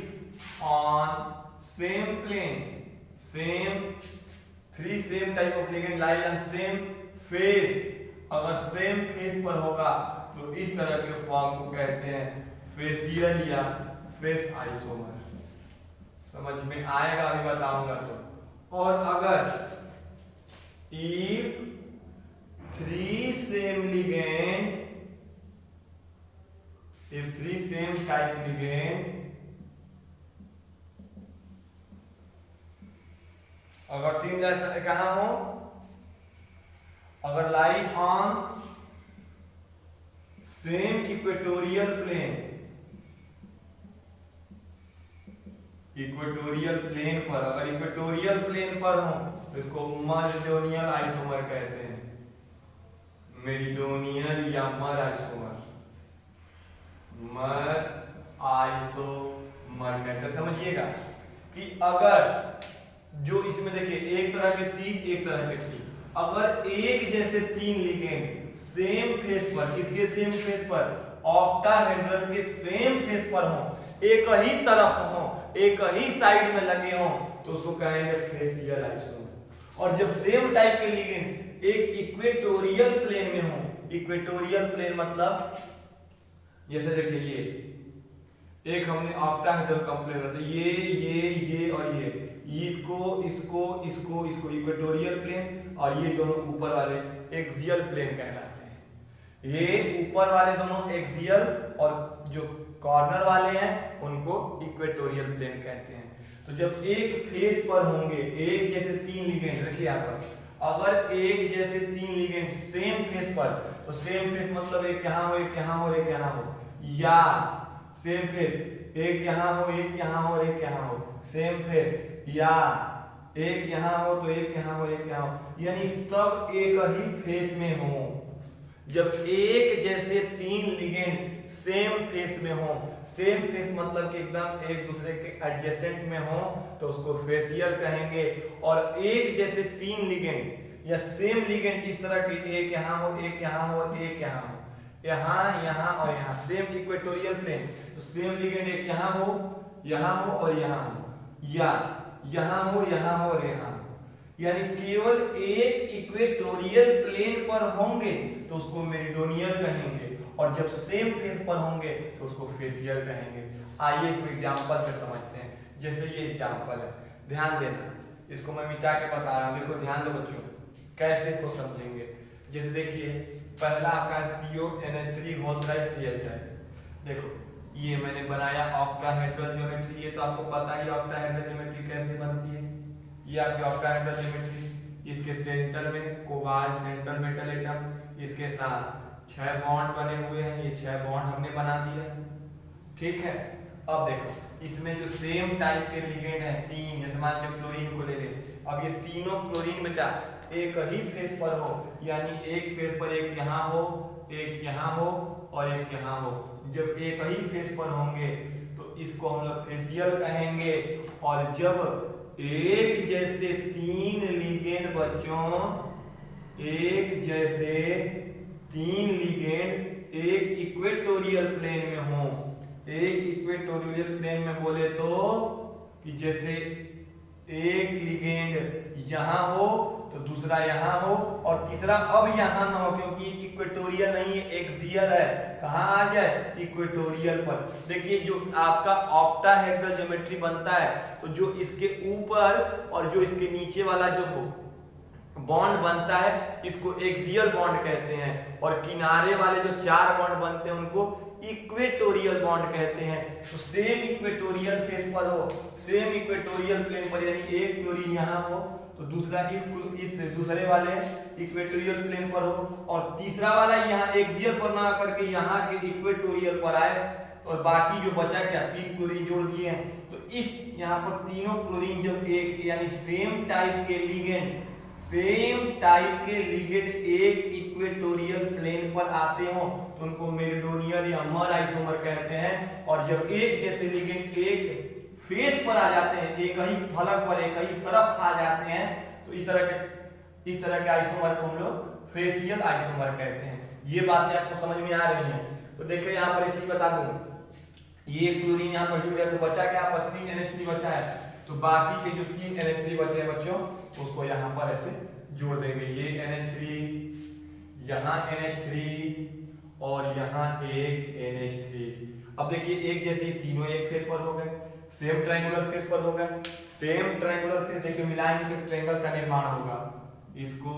on same plane, three same type of ligand lie on same face, अगर सेम फेस पर होगा तो इस तरह के फॉर्म को कहते हैं फेसियल या फेस आइसोमर। समझ में आएगा, अभी बताऊंगा तो। और अगर if 3 same ligand, if 3 same type ligand अगर 3 जैसे कहाँ हो, अगर lie on same equatorial plane, equatorial plane पर, अगर इक्वेटोरियल प्लेन पर हो तो इसको मेरिडोनियल आइसोमर कहते हैं, मेरिडोनियल या मर आइसोमर कहते हैं। समझिए एक जैसे तीन लिगेंड सेम फेस पर, किसके सेम फेस पर, ऑक्टाहेड्रल के सेम फेस पर हो, एक ही तरफ हो, एक ही साइड में लगे हो, तो उसको कहेंगे फेसियल आइसोमर। और जब सेम टाइप के लिगेंड एक इक्वेटोरियल प्लेन में हो, इक्वेटोरियल प्लेन मतलब जैसे देखिए ये एक हमने ऑक्टाहेड्रल कॉम्प्लेक्स होता है, ये और ये इसको इसको इसको इसको इक्वेटोरियल प्लेन, और ये दोनों ऊपर वाले एक्सियल प्लेन कहलाते हैं। ये ऊपर वाले दोनों एक्सियल और जो कॉर्नर वाले हैं उनको इक्वेटोरियल प्लेन कहते हैं। तो जब एक फेस पर होंगे एक जैसे तीन लिगेंड, देखिए यहाँ पर अगर एक जैसे तीन लिगेंड सेम फेस पर, तो सेम फेस मतलब एक यहाँ हो, एक यहाँ हो, एक यहाँ हो, या सेम फेस एक यहाँ हो, एक यहाँ हो, एक यहाँ हो, सेम फेस, या एक यहाँ हो तो एक यहाँ हो, एक यहाँ हो, यानी सब एक ही फेस में हो। जब एक जैसे तीन लिगेंड सेम फेस में हो, सेम फेस मतलब कि एकदम एक दूसरे के एडजेसेंट में हो, तो उसको फेसियल कहेंगे। और एक जैसे तीन लिगेंड या सेम लिगेंड इस तरह के एक यहाँ हो, एक यहाँ हो, एक यहाँ हो, यहाँ यहाँ और यहाँ सेम इक्वेटोरियल प्लेन, तो सेम लिगेंड एक यहाँ हो और यहाँ हो, या यहाँ हो और यहाँ हो, यानी केवल एक इक्वेटोरियल प्लेन पर होंगे तो उसको मेरिडोनियल कहेंगे, और जब सेम फेस पर होंगे तो उसको फेसियल कहेंगे। आइए इसको एग्जांपल से समझते हैं। जैसे ये एग्जांपल है, ध्यान देना, इसको मैं मिटा के बता रहा हूँ, देखो ध्यान दो बच्चों, कैसे इसको समझेंगे। जैसे देखिए पहला आपका CONH3 CH3, देखो ये मैंने बनाया ऑक्टाहेड्रल ज्योमेट्री, ये तो आपको पता ही ऑक्टाहेड्रल ज्योमेट्री कैसे बनती है। ये आपकी ऑक्टाहेड्रल ज्योमेट्री, इसके सेंटर में कोबाल्ट सेंट्रल मेटल एटम, इसके साथ 6 बॉन्ड बने हुए हैं, ये 6 बॉन्ड हमने बना दिया, ठीक है। अब देखो इसमें जो सेम टाइप के लिगेंड हैं तीन, जैसे मान लो क्लोरीन को ले ले, अब ये तीनों क्लोरीन बेटा एक ही फेस पर हो, यानी एक फेस पर एक यहाँ हो, एक यहाँ हो और एक यहाँ हो। जब एक ही फेस पर होंगे तो इसको हम लोग फेसियल कहेंगे। और जब एक जैसे तीन लिगेंड बच्चों, एक जैसे तीन लिगेंड एक इक्वेटोरियल प्लेन में हो, एक इक्वेटोरियल प्लेन में बोले तो कि जैसे एक लिगेंड यहाँ हो तो दूसरा यहाँ हो और तीसरा अब यहाँ ना हो, क्योंकि इक्वेटोरियल नहीं है, एक्सियल है। कहाँ आ जाए? इक्वेटोरियल पर। देखिए जो आपका ऑक्टाहेड्रल ज्योमेट्री बनता है तो जो इसके ऊपर और जो इसके नीचे वाला जो बॉन्ड बनता है इसको एक्सियल बॉन्ड कहते हैं, और किनारे वाले जो 4 बॉन्ड बनते हैं उनको इक्वेटोरियल बॉन्ड कहते हैं। तो सेम इक्वेटोरियल फेस पर हो, सेम इक्वेटोरियल प्लेन पर, यानी एक क्लोरीन यहाँ हो तो दूसरा इस दूसरे वाले इक्वेटोरियल प्लेन पर हो, और तीसरा वाला यहाँ एक्सियल पर ना करके यहाँ के इक्वेटोरियल पर आए, और बाकी जो बचा क्या 3 क्लोरीन जोड़ दिए हैं, तो इस यहाँ पर तीनों क्लोरीन जब एक यानी सेम टाइप के लिगेंड एक इक्वेटोरियल प्लेन पर आते हो तो उनको मेरिडोनियल या मर आइसोमर कहते हैं। और जब एक जैसे लिगेंड एक फेस पर आ जाते हैं, एक ही फलक पर एक ही तरफ आ जाते हैं, तो इस तरह के आइसोमर को हम लोग फेसियल आइसोमर कहते हैं। ये बातें आपको समझ में आ रही हैं? तो देखिए यहाँ पर एक चीज बता दूं, ये क्लोरीन यहाँ पर जुड़ गया तो बचा क्या? बस 3 NH3 बचा है, तो बाकी के जो 3 NH3 बचे हैं बच्चों उसको यहाँ पर ऐसे जोड़ देंगे। ये NH3, यहाँ NH3 और यहाँ एक NH3। अब देखिए एक जैसे तीनों एक फेस पर हो गए, सेम ट्रायंगुलर फेस पर हो गए, सेम ट्रायंगुलर फेस देखिए मिलाएंगे तो ट्रायंगल का निर्माण होगा, इसको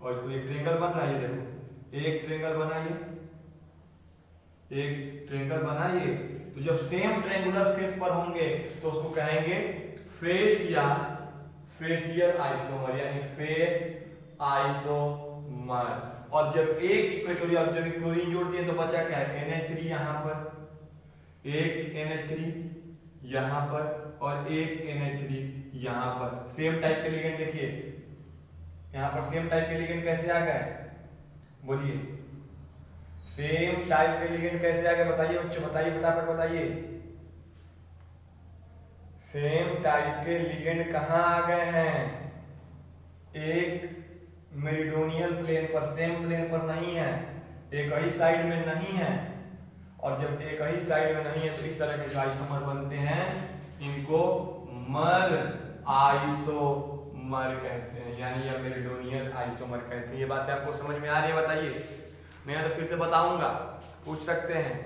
और इसको एक ट्रायंगल बन रहा है। ये देखो एक ट्रायंगल बनाइए, एक ट्रायंगल बनाइए, तो जब सेम ट्रायंगुलर फेस पर होंगे तो उसको कहेंगे फेस या फेसियल आइसोमर, यानी फेस आइसोमर। और जब एक इक्वेटोरियल जब क्लोरीन जोड़ दिए तो बचा क्या है? NH3 यहाँ पर, एक NH3 यहाँ पर और एक NH3 यहाँ पर। सेम टाइप के लिगेंड देखिए यहाँ पर, सेम टाइप के लिगेंड कैसे आ गए? बोलिए सेम टाइप के लिगेंड कैसे आ गए? बताइए बच्चों, बताइए फटाफट बताइए। सेम टाइप के लिगेंड कहाँ आ गए हैं? एक मेरिडोनियल प्लेन पर, सेम प्लेन पर नहीं है, एक ही साइड में नहीं है, और जब एक ही साइड में नहीं है तो इस तरह के आइसोमर बनते हैं, इनको मर आइसोमर कहते हैं, यानी या मेरिडोनियल आइसोमर कहते हैं। ये बातें आपको समझ में आ रही है? बताइए, मैं तो फिर से बताऊंगा, पूछ सकते हैं।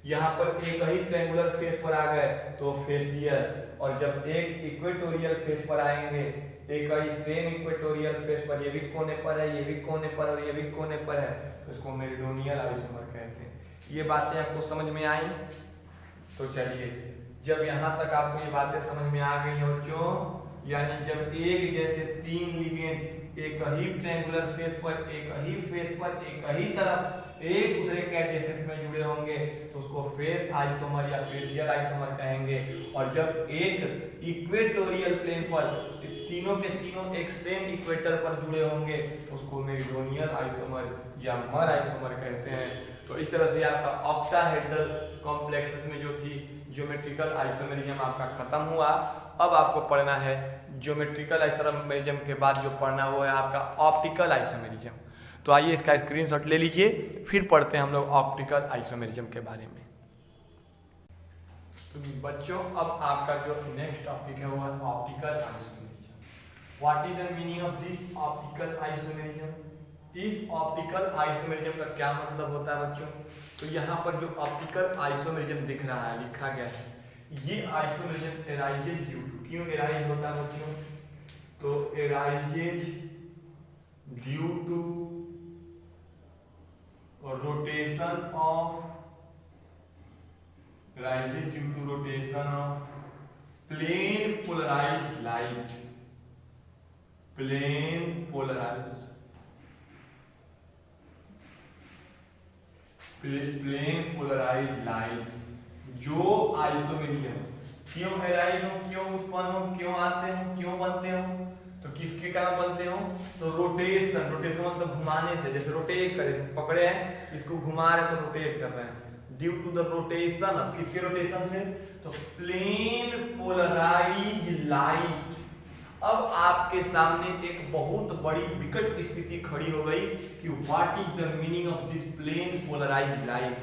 यहाँ पर एक ही ट्रायंगुलर फेस पर आ गए तो फेसियल, और जब एक इक्वेटोरियल फेस पर आएंगे, एक ही सेम इक्वेटोरियल फेस पर, ये भी कोने पर है, ये भी कोने पर और ये भी कोने पर है, तो इसको मेरिडोनियल आइसोमर कहते हैं। ये बातें आपको समझ में आई? तो चलिए, जब यहाँ तक आपको ये बातें समझ में आ गई हैं बच्चों, यानी जब एक जैसे तीन लिगेंड एक ही ट्रायंगुलर फेस पर, एक ही फेस पर, एक ही तरफ एक दूसरे के एडजेसेंट में जुड़े होंगे तो उसको फेस आइसोमर या फेसियल आइसोमर कहेंगे। और जब एक इक्वेटोरियल प्लेन पर तीनों के तीनों एक सेम इक्वेटर पर जुड़े होंगे तो उसको मेरिडोनियल आइसोमर या मर आइसोमर कहते हैं। तो इस तरह से आपका ऑक्टाहेड्रल कॉम्प्लेक्सेस में जो थी ज्योमेट्रिकल आइसोमेरिज्म आपका खत्म हुआ। अब आपको पढ़ना है ज्योमेट्रिकल आइसोमेरिज्म के बाद जो पढ़ना वो है आपका ऑप्टिकल आइसोमेरिज्म। तो आइए इसका स्क्रीनशॉट ले लीजिए, फिर पढ़ते हैं हम लोग ऑप्टिकल आइसोमेरिज्म के बारे में। तो बच्चों, अब आपका जो नेक्स्ट टॉपिक है वो है optical isomerism. What is the meaning of this optical isomerism? इस ऑप्टिकल आइसोमेरिज्म का क्या मतलब होता है बच्चों? तो यहाँ पर जो ऑप्टिकल आइसोमेरिज्म दिख रहा है, लिखा गया है, ये आइसोमेरिज्म एराइजेज ड्यू टू, क्यों एराइज होता है बच्चों? तो arises due to rotation of, rises due to rotation of plane polarized light, plane polarized light, जो आइसोमेरिज्म क्यों एराइज हो, क्यों उत्पन्न हो, क्यों आते हो, क्यों बनते हो? तो किसके कारण बनते हो? तो रोटेशन, रोटेशन मतलब घुमाने से, जैसे रोटेट करें, पकड़े हैं इसको घुमा रहे तो रोटेट कर रहे हैं, ड्यू टू द रोटेशन। अब किसके रोटेशन से? तो प्लेन पोलराइज लाइट। अब आपके सामने एक बहुत बड़ी विकट स्थिति खड़ी हो गई कि what is the meaning of this plane polarise light,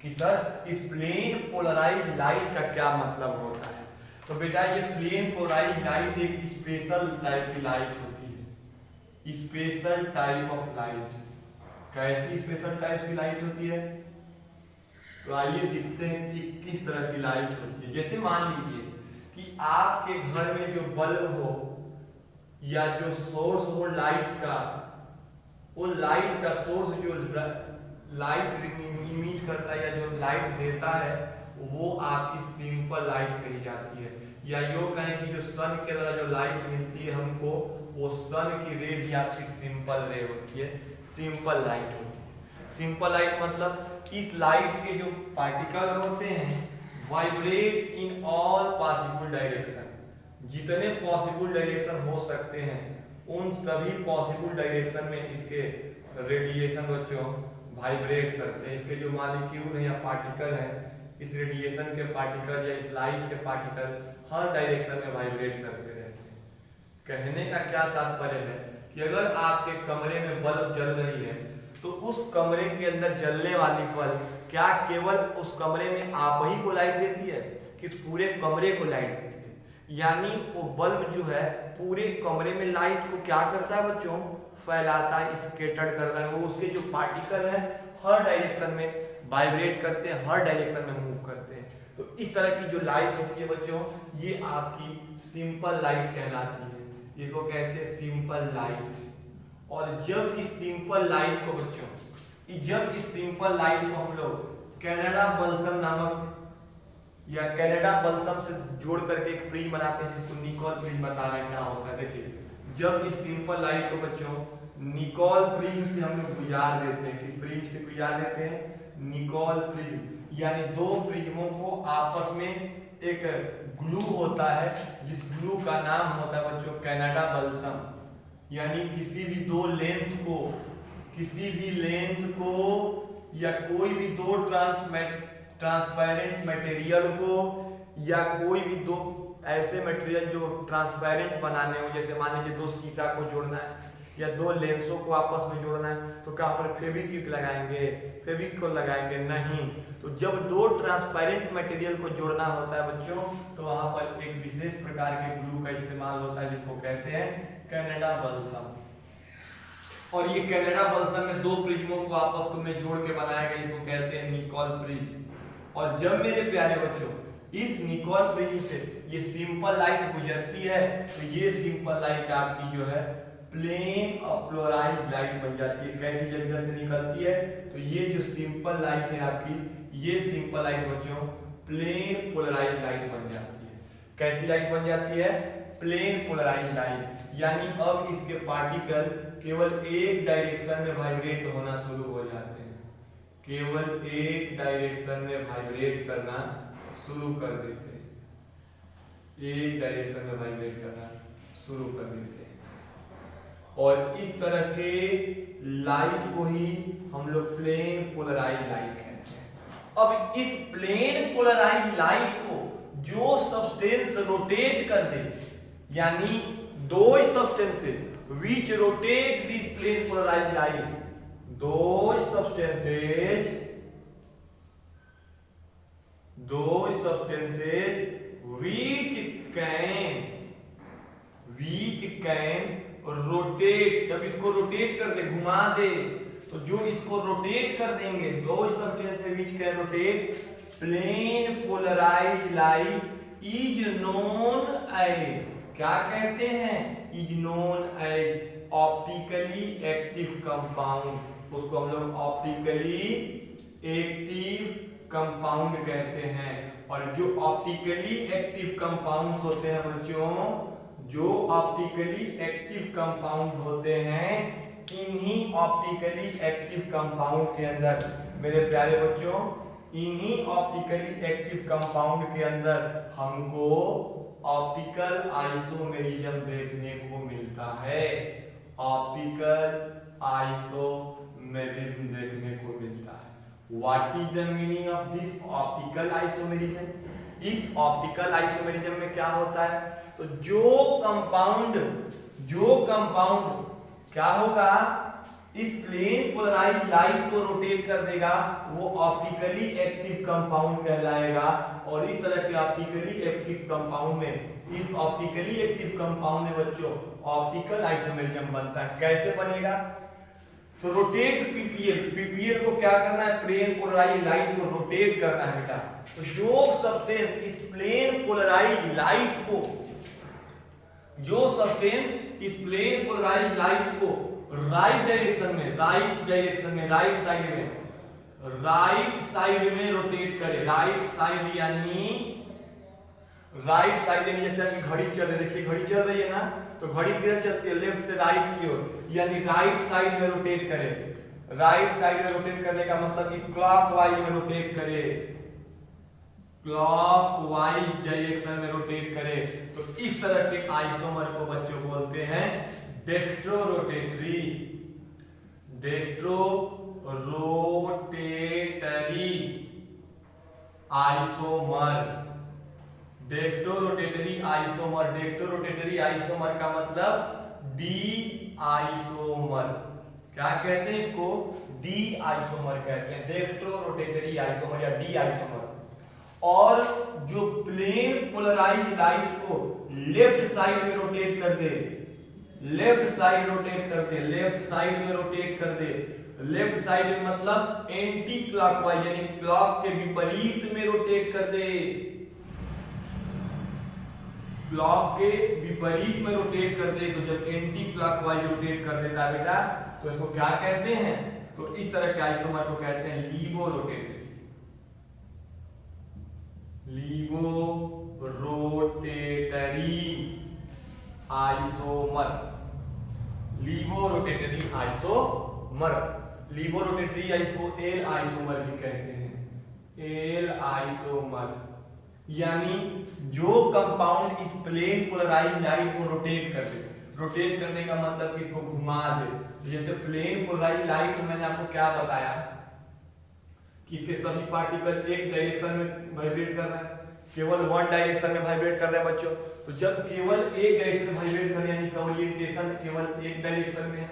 कि सर इस प्लेन पोलराइज लाइट का क्या मतलब होता है? तो बेटा, ये प्लेन पोलराइज लाइट एक स्पेशल टाइप की लाइट होती है, स्पेशल टाइप ऑफ लाइट। कैसी स्पेशल टाइप की लाइट होती है? तो आइए देखते हैं कि किस तरह की लाइट होती है। जैसे मान लीजिए कि आपके घर में जो बल्ब हो या जो सोर्स हो लाइट का, वो लाइट का सोर्स जो लाइट इमिट करता है या जो लाइट देता है वो आपकी सिंपल लाइट कही जाती है। या यूँ कहें कि जो सन के द्वारा जो लाइट मिलती है हमको, वो सन की रे भी आपकी सिंपल रे होती है, सिंपल लाइट होती है। सिंपल लाइट मतलब इस लाइट के जो पार्टिकल होते हैं vibrate in all possible direction, जितने पॉसिबल डायरेक्शन हो सकते हैं उन सभी पॉसिबल डायरेक्शन में इसके रेडिएशन बच्चों वाइब्रेट करते हैं। इसके जो मॉलिक्यूल है या पार्टिकल है, इस रेडिएशन के पार्टिकल या इस लाइट के पार्टिकल हर डायरेक्शन में वाइब्रेट करते रहते हैं। कहने का क्या तात्पर्य है कि अगर आपके कमरे में बल्ब जल रही है तो उस कमरे के अंदर जलने वाली बल्ब क्या केवल उस कमरे में आप ही को लाइट देती है कि इस पूरे कमरे को लाइट देती है? यानी वो बल्ब जो है पूरे कमरे में लाइट को क्या करता है बच्चों? फैलाता है, स्कैटर्ड करता है। वो उसके जो पार्टिकल है हर डायरेक्शन में वाइब्रेट करते हैं, हर डायरेक्शन में मूव करते हैं। तो इस तरह की जो लाइट होती है बच्चों, ये आपकी सिंपल लाइट कहलाती है, इसको कहते हैं सिंपल लाइट। और जब इस सिंपल लाइट को बच्चों, जब इस सिंपल लाइट को हम लोग कनाडा बल्सम नामक या कनाडा बल्सम से जोड़ करके एक प्रिज्म बनाते हैं जिसको निकोल प्रिज्म बता रहे हैं क्या होता है। देखिए, जब इस सिंपल लाइट को बच्चों निकोल प्रिज्म से हम लोग गुजार देते हैं, किस प्रिज्म से गुजार देते हैं? Nicol prism. यानी दो प्रिज्मों को आपस में एक ग्लू होता है, जिस ग्लू का नाम होता है बच्चों कनाडा बल्सम। यानी किसी भी दो लेंस को, किसी भी लेंस को या कोई भी दो ट्रांसपेरेंट मटेरियल को या कोई भी दो ऐसे मटेरियल जो ट्रांसपेरेंट बनाने हो, जैसे मान लीजिए दो शीशा को जोड़ना है या दो लेंसों को आपस में जोड़ना है, तो क्या पर फेविक्विक लगाएंगे, फेविक्विक लगाएंगे नहीं। तो जब दो ट्रांसपेरेंट मटेरियल को जोड़ना होता है बच्चों, तो वहां पर एक विशेष प्रकार के ग्लू का इस्तेमाल होता है जिसको कहते हैं कनाडा बल्सम। और ये कनाडा बल्सम में दो प्रिज्मों को आपस में जोड़ के बनाया गया, इसको कहते हैं निकोल प्रिज्म। और जब मेरे प्यारे बच्चों इस निकोल प्रिज्म से ये सिंपल लाइट गुजरती है, तो ये सिंपल लाइट आपकी जो है प्लेन पोलराइज्ड लाइट बन जाती है। कैसी जगह से निकलती है, तो ये जो सिंपल लाइट है आपकी, ये सिंपल लाइट बच्चों प्लेन पोलराइज्ड लाइट बन जाती है। कैसी लाइट बन जाती है? Plane polarised light. यानी अब इसके पार्टिकल केवल एक डायरेक्शन में वाइब्रेट होना शुरू हो जाते हैं, केवल एक डायरेक्शन में वाइब्रेट करना शुरू कर देते हैं, एक डायरेक्शन में वाइब्रेट करना शुरू कर देते हैं। और इस तरह के लाइट को ही हम लोग प्लेन पोलराइज्ड लाइट कहते हैं। अब इस प्लेन पोलराइज्ड लाइट को जो सब्सटेंस रोटेट कर दे, यानी दो substances which rotate this plane polarized light, those substances which can rotate, जब इसको रोटेट कर दे, घुमा दे, तो जो इसको रोटेट कर देंगे, those substances which can rotate plane polarized light is known as, क्या कहते हैं? Is known as optically active compound. उसको हम लोग ऑप्टिकली एक्टिव कंपाउंड कहते हैं। और जो ऑप्टिकली एक्टिव कंपाउंड होते हैं बच्चों, जो ऑप्टिकली एक्टिव कंपाउंड होते हैं, इन्हीं ऑप्टिकली एक्टिव कंपाउंड के अंदर मेरे प्यारे बच्चों, इन्हीं ऑप्टिकली एक्टिव कंपाउंड के अंदर हमको ऑप्टिकल आइसोमेरिज्म देखने को मिलता है। ऑप्टिकल आइसोमेरिज्म देखने को मिलता है। What is the meaning of this optical isomerism? इस ऑप्टिकल आइसोमेरिज्म में क्या होता है? तो जो कंपाउंड क्या होगा, इस प्लेन पोलराइज्ड लाइट को रोटेट कर देगा, वो ऑप्टिकली एक्टिव कंपाउंड कहलाएगा। और इस तरह के ऑप्टिकली एक्टिव कंपाउंड में, इस ऑप्टिकली एक्टिव कंपाउंड में बच्चों ऑप्टिकल आइसोमेरिज्म बनता है। कैसे बनेगा? तो रोटेट पीपीएल को क्या करना है? प्लेन पोलराइज्ड लाइट को रोटेट करना है बेटा। तो जो सब्सटेंस इस प्लेन पोलराइज्ड लाइट को, जो सब्सटेंस इस प्लेन पोलराइज्ड लाइट को राइट डायरेक्शन में, राइट साइड में रोटेट करे, राइट साइड यानी जैसे आपकी घड़ी चल रही है, देखिए घड़ी चल रही है ना, तो घड़ी किधर चलती है? लेफ्ट से राइट की ओर, यानी राइट साइड में रोटेट करे। राइट साइड में रोटेट करने का मतलब कि क्लॉकवाइज में रोटेट करे, क्लॉकवाइज डायरेक्शन में रोटेट करे। तो इस तरह के आइसोमर को बच्चों बोलते हैं डेक्ट्रोरोटेटरी आइसोमर। डेक्ट्रोरोटेटरी आइसोमर का मतलब डी आइसोमर। क्या कहते हैं इसको? डी आइसोमर कहते हैं, डेक्ट्रोरोटेटरी आइसोमर या डी आइसोमर। और जो प्लेन पोलराइज्ड लाइट को लेफ्ट साइड में रोटेट कर दे, लेफ्ट साइड में मतलब एंटी क्लॉकवाइज, यानी क्लॉक के विपरीत में रोटेट कर दे, क्लॉक के विपरीत में रोटेट कर दे। तो जब एंटी क्लॉकवाइज रोटेट कर देता है बेटा, तो इसको क्या कहते हैं? तो इस तरह के आइसोमर को कहते हैं लीवोरोटेटरी आइसोमर। लीवोरोटेटरी या इसको एल आइसोमर भी कहते हैं, एल आइसोमर। यानी जो कंपाउंड इस प्लेन पोलराइज्ड लाइट को रोटेट कर दे, रोटेट करने का मतलब कि इसको घुमा दे। जैसे प्लेन पोलराइज्ड लाइट में मैंने आपको क्या बताया कि इसके सभी पार्टिकल एक डायरेक्शन में वाइब्रेट कर रहे हैं, केवल वन डायरेक्शन में वाइब्रेट कर रहे हैं बच्चों। तो जब केवल एक डायरेक्शन में वाइब्रेट कर रहे हैं यानी इसका ओरिएंटेशन केवल एक डायरेक्शन में है।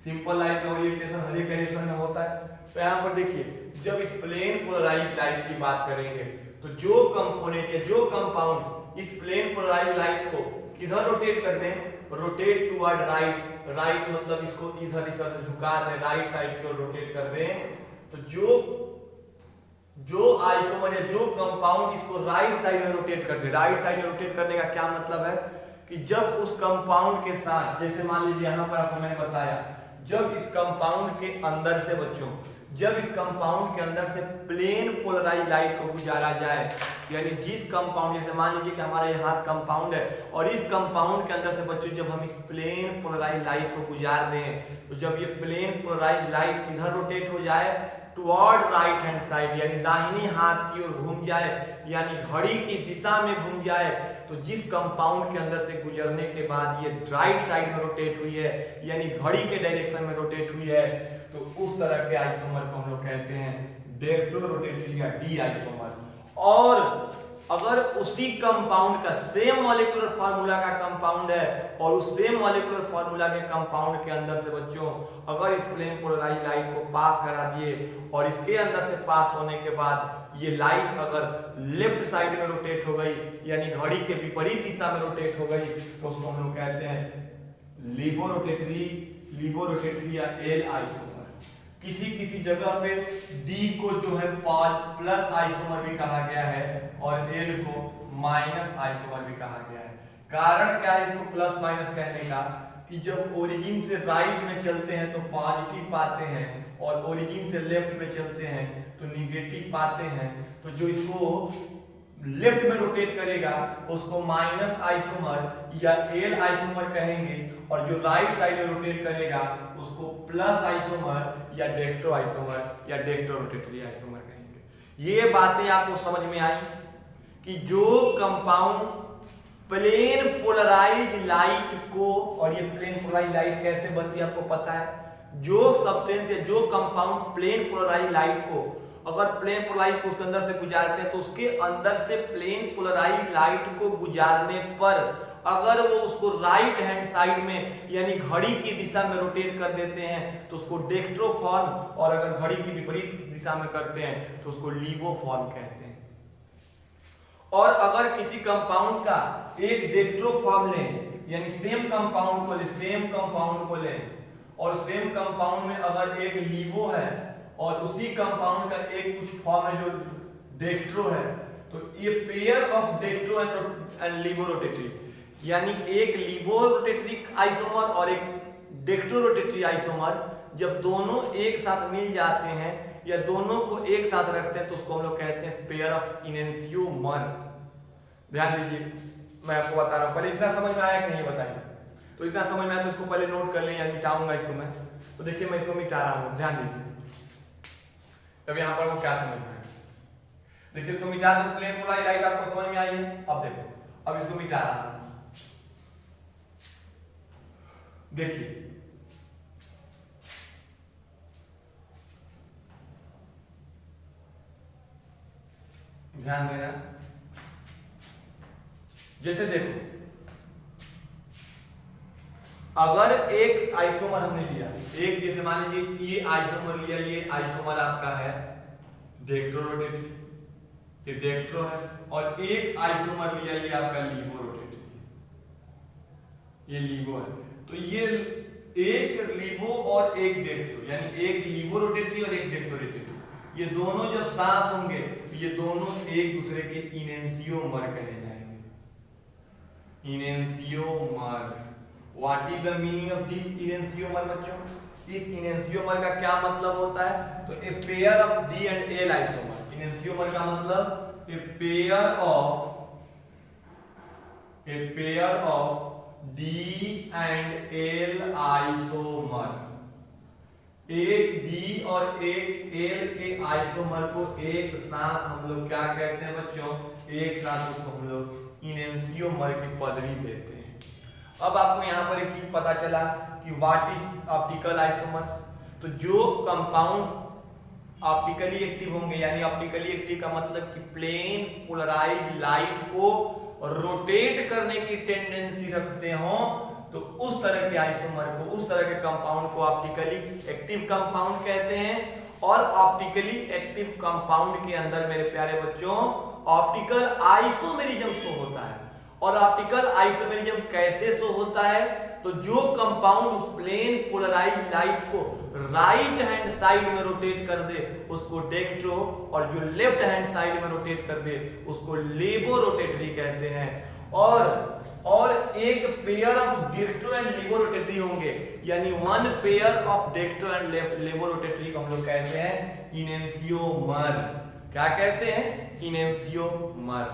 सिंपल लाइट का ओरिएंटेशन हर एक डायरेक्शन में होता है। तो यहाँ पर देखिए जब इस प्लेन पोलराइज लाइट की बात करेंगे तो जो कंपोनेंट या जो कंपाउंड इस प्लेन पोलराइज लाइट को किधर रोटेट करते हैं, रोटेट टुवर्ड राइट। राइट मतलब इसको इधर इस तरह से झुका दें, राइट साइड की ओर रोटेट कर दें। तो जो आइसोमर या जो कंपाउंड इसको राइट साइड में रोटेट करते हैं, राइट साइड में रोटेट करने का क्या मतलब है कि जब उस कंपाउंड के साथ, जैसे मान लीजिए यहाँ पर आपको मैंने बताया, जब इस कंपाउंड के अंदर से बच्चों, जब इस कंपाउंड के अंदर से प्लेन पोलराइज लाइट को गुजारा जाए, यानी जिस कंपाउंड, जैसे मान लीजिए कि हमारा ये हाथ कंपाउंड है और इस कंपाउंड के अंदर से बच्चों जब हम इस प्लेन पोलराइज लाइट को गुजार दें, तो जब ये प्लेन पोलराइज लाइट किधर रोटेट हो जाए, टुवर्ड राइट हैंड साइड, यानी दाहिनी हाथ की ओर घूम जाए, यानी घड़ी की दिशा में घूम जाए, तो जिस कंपाउंड के अंदर से गुजरने के बाद ये राइट साइड में रोटेट हुई है, यानी घड़ी के डायरेक्शन में रोटेट हुई है, तो उस तरह के आइसोमर को हम लोग कहते हैं डेक्ट्रो रोटेटरी या डी आइसोमर। और अगर उसी कंपाउंड का सेम मॉलिक्यूलर फार्मूला का कंपाउंड है और उस सेम मॉलिक्यूलर फार्मूला के कंपाउंड के अंदर से बच्चों अगर इस प्लेन पोलराइज लाइट को पास करा दिए और इसके अंदर से पास होने के बाद ये लाइट अगर लेफ्ट साइड में रोटेट हो गई, यानी घड़ी के विपरीत दिशा में रोटेट हो गई, तो उसको हम लोग कहते हैं लिबोरोटेटरी या एल आइसोमर। किसी जगह पे डी को जो है प्लस आइसोमर भी कहा गया है और एल को माइनस आइसोमर भी कहा गया है। कारण क्या है इसको प्लस माइनस कहने का, कि जब ओरिजिन से राइट में चलते हैं तो पॉजिटिव पाते हैं और ओरिजिन से लेफ्ट में चलते हैं तो निगेटिव पाते हैं। तो जो इसको लेफ्ट में रोटेट करेगा उसको माइनस आइसोमर या एल आइसोमर कहेंगे और जो राइट साइड में रोटेट करेगा उसको प्लस आइसोमर या डेक्ट्रो आइसोमर या डेक्ट्रो रोटेटरी आइसोमर कहेंगे। ये बातें आपको समझ में आई कि जो कंपाउंड प्लेन पोलराइज लाइट को, और ये प्लेन पोलराइज लाइट कैसे बनती है आपको पता है, जो सब्सटेंस या जो कंपाउंड प्लेन पोलराइज लाइट को अगर प्लेन पोलराइज को उसके अंदर से गुजारते हैं तो उसके अंदर से प्लेन पोलराइज लाइट को गुजारने पर अगर वो उसको राइट हैंड साइड में यानी घड़ी की दिशा में रोटेट कर देते हैं तो उसको डेक्ट्रो फॉर्म, और अगर घड़ी की विपरीत दिशा में करते हैं तो उसको लीबो फॉर्म कहते हैं। और अगर किसी कंपाउंड का एक डेक्ट्रो फॉर्म लें, यानी सेम कंपाउंड को लें और सेम कंपाउंड में अगर एक लीबो है और उसी कंपाउंड का एक कुछ फॉर्म है जो डेक्ट्रो है, तो ये पेयर ऑफ डेक्ट्रो एंड लीबो रोटेटरी, यानी एक लीबो रोटेटरी आइसोमर और एक डेक्ट्रो रोटेटरी आइसोमर जब दोनों एक साथ मिल जाते हैं या दोनों को एक साथ रखते हैं तो उसको हम लोग कहते हैं पेयर ऑफ इनेंसियोमर। ध्यान दीजिए, मैं आपको बता रहा हूं, पहले इतना समझ में आया कि नहीं बताइए। तो इतना समझ में आया तो इसको पहले नोट कर लें, या मिटाऊंगा इसको मैं। तो देखिए मैं इसको मिटा रहा हूं, ध्यान दीजिए। अब यहां पर वो क्या समझ में आया, देखिए इसको मिटा दो, प्लेन पोलराइज लाइट आपको समझ में आई है। अब देखो, अब इसको मिटा रहा हूं, देखिए ध्यान देना। जैसे देखो अगर एक आइसोमर हमने लिया, एक जैसे मान लीजिए ये आइसोमर लिया, ये आइसोमर आपका है डेक्ट्रो रोटेटरी, ये डेक्ट्रो है, और एक आइसोमर लिया ये आपका लीबो रोटेटरी, ये लीबो है। तो ये एक लीबो और एक डेक्ट्रो, यानी एक लीबो रोटेटरी और एक डेक्ट्रो रोटेटरी, ये दोनों जब साथ होंगे तो ये दोनों एक दूसरे के इनेंसियोमर कहे जाएंगे। Enantiomer, what is the meaning of this enantiomer बच्चों? इस इनेंसियोमर का क्या मतलब होता है? तो a pair of D and L isomer. Enantiomer का मतलब a pair of D and L isomer, एक डी और एक एल के आइसोमर को एक साथ हम लोग क्या कहते हैं बच्चों? एक साथ उसको हम लोग इनेंसियोमर की पदवी देते हैं। अब आपको यहाँ पर एक चीज पता चला कि व्हाट इज ऑप्टिकल आइसोमर्स। तो जो कंपाउंड ऑप्टिकली एक्टिव होंगे, यानी ऑप्टिकली एक्टिव का मतलब कि प्लेन पोलराइज लाइट को रोटेट करने की टेंडेंसी रखते हो, तो उस तरह के आइसोमर को, उस तरह के कंपाउंड को ऑप्टिकली एक्टिव कंपाउंड कहते हैं। और ऑप्टिकली एक्टिव कंपाउंड के अंदर मेरे प्यारे बच्चों ऑप्टिकल आइसोमेरिज्म शो होता है। और ऑप्टिकल आइसोमेरिज्म कैसे शो होता है? तो जो कंपाउंड उस प्लेन पोलराइज लाइट को राइट हैंड साइड में रोटेट कर दे उसको डेक्स्ट्रो, और जो लेफ्ट हैंड साइड में रोटेट कर दे उसको लेबो रोटेटरी कहते हैं। और एक पेयर ऑफ डेक्स्ट्रो एंड लेबो रोटेटरी होंगे, यानी one pair of dextro and लेबो रोटेटरी को हम लोग कहते हैं इनेंसियोमर। क्या कहते हैं? इनेंसियोमर।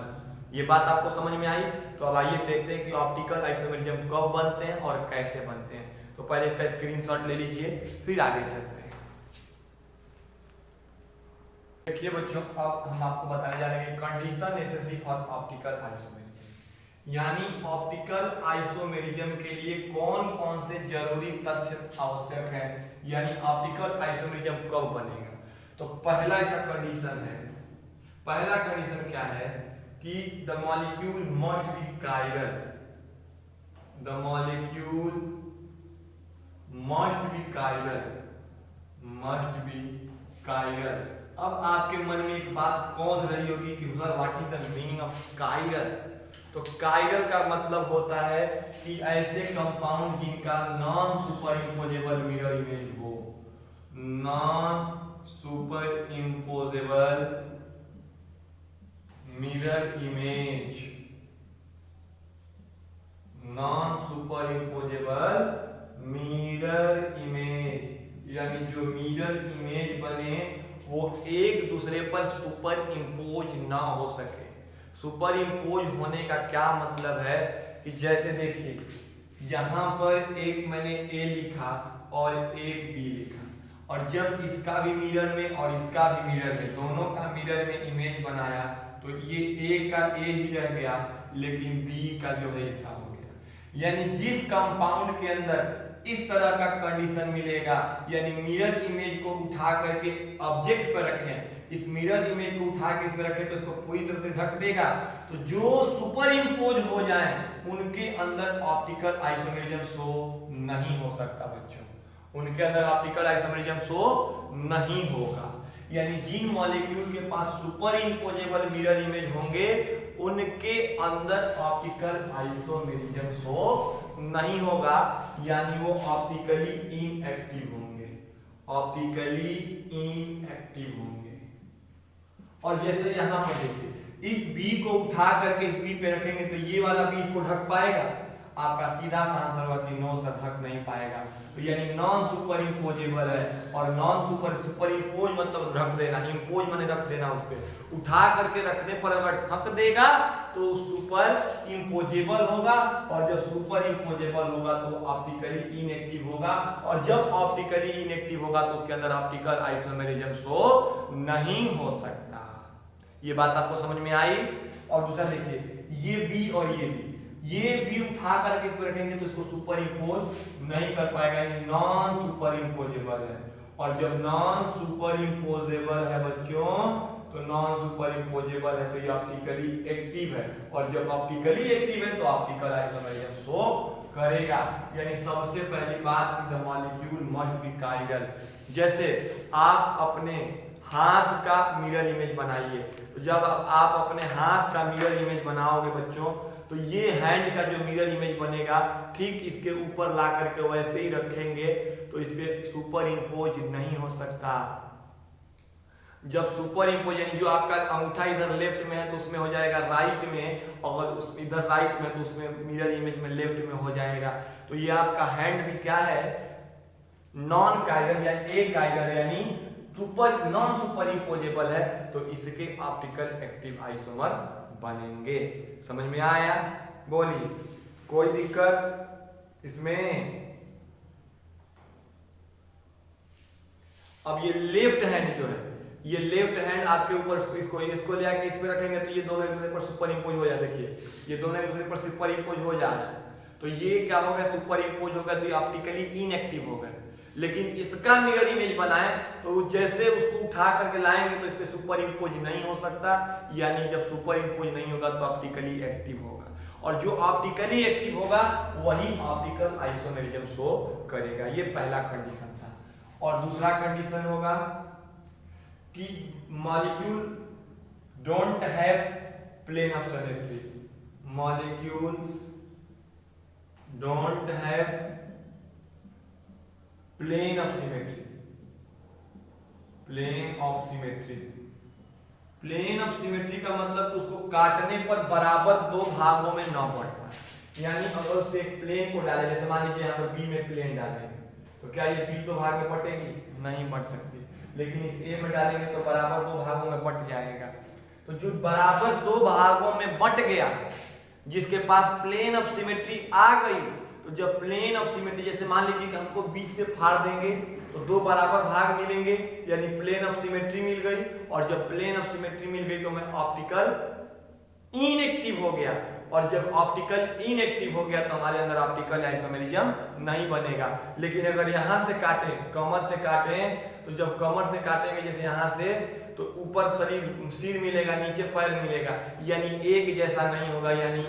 ये बात आपको समझ में आई? तो अब आइए देखते हैं कि ऑप्टिकल आइसोमेरिज्म कब बनते हैं और कैसे बनते हैं। तो पहले इसका स्क्रीनशॉट ले लीजिए, फिर आगे चलते हैं। देखिए बच्चों, अब हम आपको बताने जा रहे हैं condition necessary for optical isomerism, यानी ऑप्टिकल आइसोमेरिज्म के लिए कौन कौन से जरूरी तथ्य आवश्यक है, यानी ऑप्टिकल आइसोमेरिज्म कब बनेगा। तो पहला इसका कंडीशन है, पहला कंडीशन क्या है कि the molecule must be chiral, the molecule must be chiral, must be chiral. अब आपके मन में एक बात कौन रही होगी कि what is the meaning of chiral. तो कायरल का मतलब होता है कि ऐसे कंपाउंड जिनका non superimposable mirror image हो, non superimposable mirror image, non superimposable mirror image, यानी जो मिरर इमेज बने वो एक दूसरे पर सुपर इम्पोज ना हो सके। सुपर इम्पोज होने का क्या मतलब है कि जैसे देखिए यहां पर एक मैंने ए लिखा और एक बी लिखा, और जब इसका भी मिरर में और इसका भी मिरर में, दोनों का मिरर में इमेज बनाया तो ये ए का ए ही रह गया, लेकिन बी का जो है ऐसा हो गया। यानी जिस कंपाउंड के अंदर इस तरह का कंडीशन मिलेगा, यानी मिरर इमेज को उठा करके ऑब्जेक्ट पर रखें, इस मिरर इमेज को उठा के इसमें रखें तो इसको पूरी तरह से ढक देगा, तो जो सुपर इम्पोज हो जाए उनके अंदर ऑप्टिकल आइसोमेरिज्म शो नहीं हो सकता बच्चों, उनके अंदर ऑप्टिकल आइसोमेरिज्म शो नहीं होगा। यानी जिन मॉलिक्यूल के पास सुपर इम्पोजेबल मिरर इमेज होंगे उनके अंदर ऑप्टिकल आइसोमेरिज्म शो नहीं होगा, यानी वो ऑप्टिकली इनएक्टिव होंगे, ऑप्टिकली इनएक्टिव होंगे। और जैसे यहां पर देखिए इस बी को उठा करके इस बी पे रखेंगे तो ये वाला बी इसको ढक पाएगा? आपका सीधा सा आंसर होगा कि नो सर, ढक नहीं पाएगा। तो यानी नॉन सुपर इम्पोजेबल है, और नॉन सुपर इम्पोज मतलब ढक देना, इम्पोज माने रख देना, उस पे उठा करके रखने पर अगर ढक देगा तो सुपर इम्पोजेबल होगा, और जब सुपर इम्पोजेबल होगा तो ऑप्टिकली इनएक्टिव होगा, और जब ऑप्टिकली इनएक्टिव होगा तो उसके अंदर ऑप्टिकल आइसोमेरिज्म शो नहीं हो सकता। ये बात आपको समझ में आई? और दूसरा देखिए ये बी और ये बी उठा करके इसको रखेंगे तो इसको सुपर इम्पोज नहीं कर पाएगा, ये नॉन सुपर इम्पोजेबल है। और जब नॉन सुपर इम्पोजेबल है बच्चों, तो नॉन सुपर इम्पोजेबल है तो ये ऑप्टिकली एक्टिव है, और जब ऑप्टिकली एक्टिव है तो ऑप्टिकल आइसोमेरिज्म शो करेगा। यानी सबसे पहली बात कि the molecule must be chiral. जैसे आप अपने हाथ का मिरर इमेज बनाइए, तो जब आप अपने हाथ का मिरर इमेज बनाओगे बच्चों, तो ये हैंड का जो मिरर इमेज बनेगा ठीक इसके ऊपर ला करके वैसे ही रखेंगे तो इस पे सुपर इम्पोज नहीं हो सकता। जब सुपर इम्पोज यानी जो आपका अंगूठा इधर लेफ्ट में है तो उसमें हो जाएगा राइट में, और उस इधर राइट में तो उसमें मिरर इमेज में लेफ्ट में हो जाएगा। तो ये आपका हैंड भी क्या है? नॉन कायरल या ए कायरल, यानी सुपर नॉन सुपर इम्पोजेबल है, तो इसके ऑप्टिकल एक्टिव आइसोमर बनेंगे। समझ में आया? बोलिए, कोई दिक्कत इसमें? अब ये लेफ्ट हैंड जो है, ये लेफ्ट हैंड आपके ऊपर इसको ले आके इस पे रखेंगे तो ये दोनों एक दूसरे पर सुपर इम्पोज हो जाए। देखिए ये दोनों एक दूसरे पर सुपर इम्पोज हो जाए, तो ये क्या होगा? सुपर इम्पोज होगा तो ये ऑप्टिकली इनएक्टिव होगा। लेकिन इसका मिरर इमेज बनाए तो जैसे उसको उठा करके लाएंगे तो इस पे सुपर इम्पोज नहीं हो सकता, यानी जब सुपर इम्पोज नहीं होगा तो ऑप्टिकली एक्टिव होगा, और जो ऑप्टिकली एक्टिव होगा वही ऑप्टिकल आइसोमेरिज्म शो करेगा। ये पहला कंडीशन था। और दूसरा कंडीशन होगा कि molecule don't have plane of symmetry, molecules don't have plane of symmetry, plane of symmetry. Plane of symmetry का मतलब उसको काटने पर बराबर दो भागों में न बढ़ना, यानी अगर उसे एक प्लेन को डाले, जैसे मान लीजिए यहाँ पर बी में प्लेन डालेंगे तो क्या ये बी दो भाग में बटेगी? नहीं बट सकती, लेकिन इस ए में डालेंगे तो बराबर दो भागों में बट जाएगा। तो जो बराबर दो भागों में बट गया, जिसके पास प्लेन ऑफ सिमेट्री आ गई, तो जब प्लेन ऑफ सिमेट्री, जैसे मान लीजिए कि हमको बीच से फाड़ देंगे तो दो बराबर भाग मिलेंगे, यानी प्लेन ऑफ सिमेट्री मिल गई, और जब प्लेन ऑफ सिमेट्री मिल गई तो मैं ऑप्टिकल इनएक्टिव हो गया, और जब ऑप्टिकल इनएक्टिव हो गया तो हमारे अंदर ऑप्टिकल आइसोमेरिज्म नहीं बनेगा। लेकिन अगर यहां से काटे, कमर से काटे, तो जब कमर से काटेंगे जैसे यहां से, तो ऊपर शरीर सिर मिलेगा, नीचे पैर मिलेगा, यानी एक जैसा नहीं होगा, यानी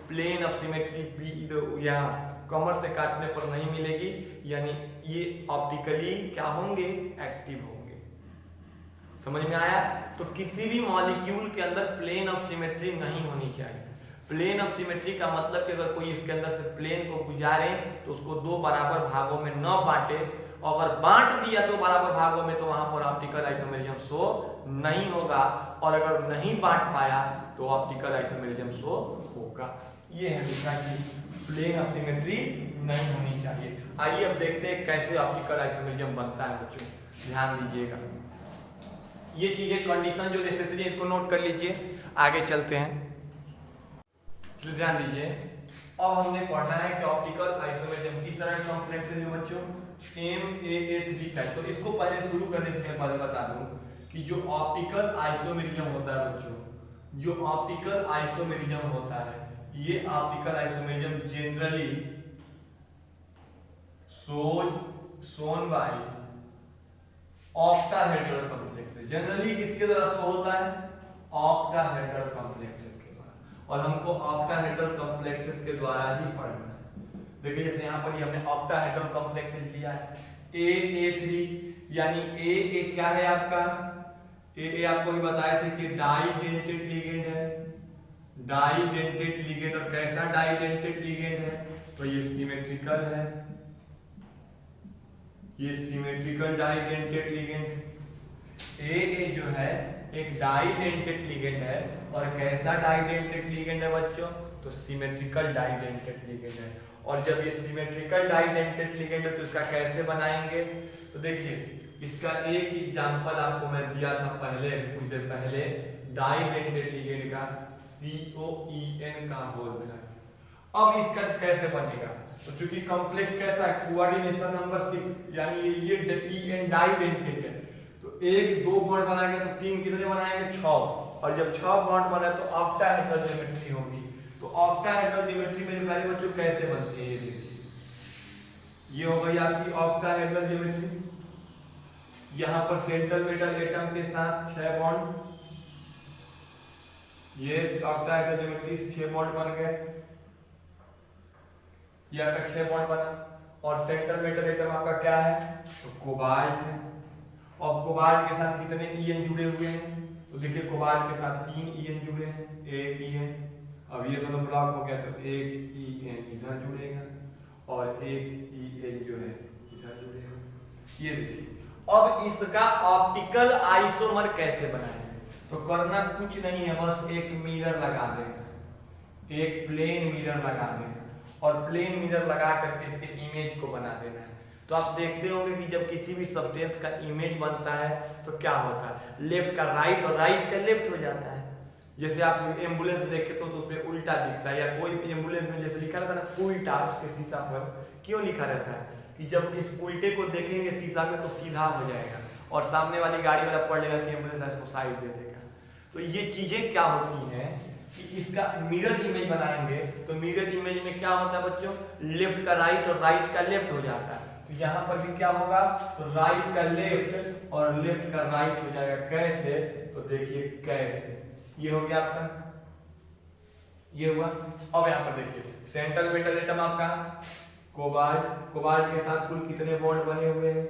प्लेन ऑफ सिमेट्री यहाँ कमर से काटने पर नहीं मिलेगी, यानी ये ऑप्टिकली क्या होंगे? एक्टिव होंगे। समझ में आया? तो किसी भी मॉलिक्यूल के अंदर प्लेन ऑफ सिमेट्री नहीं होनी चाहिए। प्लेन ऑफ सिमेट्री का मतलब कि अगर कोई इसके अंदर से प्लेन को गुजारे तो उसको दो बराबर भागों में न बांटे, अगर बांट दिया दो बराबर भागों में तो वहां पर ऑप्टिकल आइसोमेरिज्म शो नहीं होगा, और अगर नहीं बांट पाया तो ऑप्टिकल आइसोमेरिज्म शो होगा। ये है दूसरा कि प्लेन ऑफ सिमेट्री नहीं होनी चाहिए। आइए अब देखते हैं कैसे ऑप्टिकल आइसोमेरिज्म बनता है बच्चों, ध्यान दीजिएगा। ये चीजें कंडीशन जो नेसेसरी है इसको नोट कर लीजिए, आगे चलते हैं। चलिए ध्यान दीजिए, अब हमने पढ़ना है कि ऑप्टिकल आइसोमेरिज्म किस तरह का कॉम्प्लेक्स है बच्चों, MAA3 टाइप। तो इसको पहले शुरू करने से पहले बता दूं कि जो ऑप्टिकल आइसोमेरिज्म होता है बच्चों, जो ऑप्टिकल आइसोमेरिज्म होता है, ये optical isomerism generally shown by octahedral complexes. Generally किसके द्वारा शो होता है? ऑक्टाहेड्रल कॉम्प्लेक्सेस के द्वारा, और हमको ऑक्टाहेड्रल कॉम्प्लेक्सेस के द्वारा ही पढ़ना है। देखिए जैसे यहाँ पर हमने ऑक्टाहेड्रल कॉम्प्लेक्सेस लिया है, AA3, यानी AA क्या है आपका? AA आपको भी बताए थे कि डाइडेंटेड लिगेंड है, डाइडेंटेड लिगेंड। और कैसा डाइडेंटेड लिगेंड है? तो ये सिमेट्रिकल है, ये सिमेट्रिकल डाइडेंटेड लिगेंड। AA जो है एक डाइडेंटेड लिगेंड है, और कैसा डाइडेंटेड लिगेंड है बच्चों? तो सिमेट्रिकल डाइडेंटेड लिगेंड है। और जब ये सिमेट्रिकल डाइडेंटेड लिगेंड है तो इसका कैसे बनाएंगे? तो देखिए इसका एक एग्जांपल आपको मैं दिया था पहले, कुछ देर पहले, डाइडेंटेड लिगेंड का COEN का होल था। अब इसका कैसे बनेगा? तो चूंकि कॉम्प्लेक्स कैसा है, कोऑर्डिनेशन नंबर 6, यानी ये EN डाइडेंटेड है, तो एक दो बॉन्ड बनाएंगे तो तीन कितने बनाएंगे? 6, और जब 6 बॉन्ड बने तो ऑक्टाहेड्रल ज्योमेट्री होगी। तो ऑक्टाहेड्रल ज्योमेट्री में प्यारे बच्चों कैसे बनती है? ये देखिए, ये हो गई आपकी ऑक्टाहेड्रल ज्योमेट्री। यहाँ पर सेंट्रल मेटल एटम के साथ 6 बॉन्ड, ये ऑक्टाहेड्रल ज्योमेट्री 6 बॉन्ड बन गए, ये आपका 6 बॉन्ड बना। और सेंट्रल मेटल एटम आपका क्या है? तो कोबाल्ट है। और कोबाल्ट के साथ कितने EN जुड़े हुए हैं? तो देखिए कोबाल्ट के साथ 3 EN जुड़े हैं, एक EN, अब ये दोनों ब्लॉक हो गया तो एक EN इधर जुड़ेगा और एक EN जो है इधर जुड़ेगा। ये देखिए, अब इसका ऑप्टिकल आइसोमर कैसे बनाएंगे? तो करना कुछ नहीं है, बस एक मिरर लगा देना, एक प्लेन मिरर लगा देना, और प्लेन मिरर लगा करके इसके इमेज को बना देना है। तो आप देखते होंगे कि जब किसी भी सब्सटेंस का इमेज बनता है तो क्या होता है? लेफ्ट का राइट और राइट का लेफ्ट हो जाता है। जैसे आप एम्बुलेंस देखते हो तो उसमें उल्टा दिखता है, या कोई एम्बुलेंस में जैसे लिखा रहता है ना उल्टा, उसके शीशा पर क्यों लिखा रहता है? कि जब इस उल्टे को देखेंगे शीशा में तो सीधा हो जाएगा, और सामने वाली गाड़ी वाला पढ़ लेगा कि एम्बुलेंस है, इसको साइड दे देगा। तो ये चीजें क्या होती हैं कि इसका मिरर इमेज बनाएंगे तो मिरर इमेज में क्या होता है बच्चों? लेफ्ट का राइट और राइट का लेफ्ट हो जाता है। तो यहाँ पर भी क्या होगा, तो राइट का लेफ्ट और लेफ्ट का राइट हो जाएगा। कैसे, तो देखिए कैसे, ये हो गया आपका, ये हुआ। अब यहाँ पर देखिए सेंट्रल मेटल एटम आपका कोबाल्ट, कोबाल्ट के साथ कुल कितने बॉन्ड बने हुए हैं,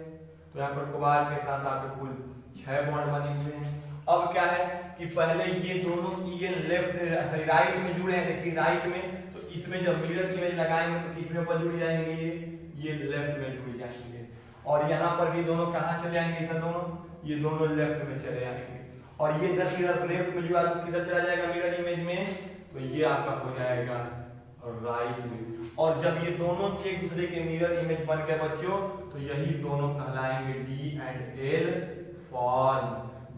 तो यहाँ पर कोबाल्ट के साथ आपके कुल 6 बॉन्ड बने हुए हैं। अब क्या है कि पहले ये दोनों ये लेफ्ट सॉरी राइट में जुड़े हैं, देखिए राइट में, तो इसमें जब मिरर इमेज लगाएंगे तो किसमें पर जुड़ जाएंगे, ये लेफ्ट में जुड़ जाएंगे। और यहाँ पर भी दोनों कहाँ चले जाएंगे, इधर दोनों, ये दोनों लेफ्ट में चले जाएंगे। और ये इधर लेफ्ट में जुड़ा तो किधर चला जाएगा मिरर इमेज में, तो ये आपका हो जाएगा राइट में। और जब ये दोनों एक दूसरे के मिरर इमेज बन गए बच्चों, तो यही दोनों कहलाएंगे D and L form,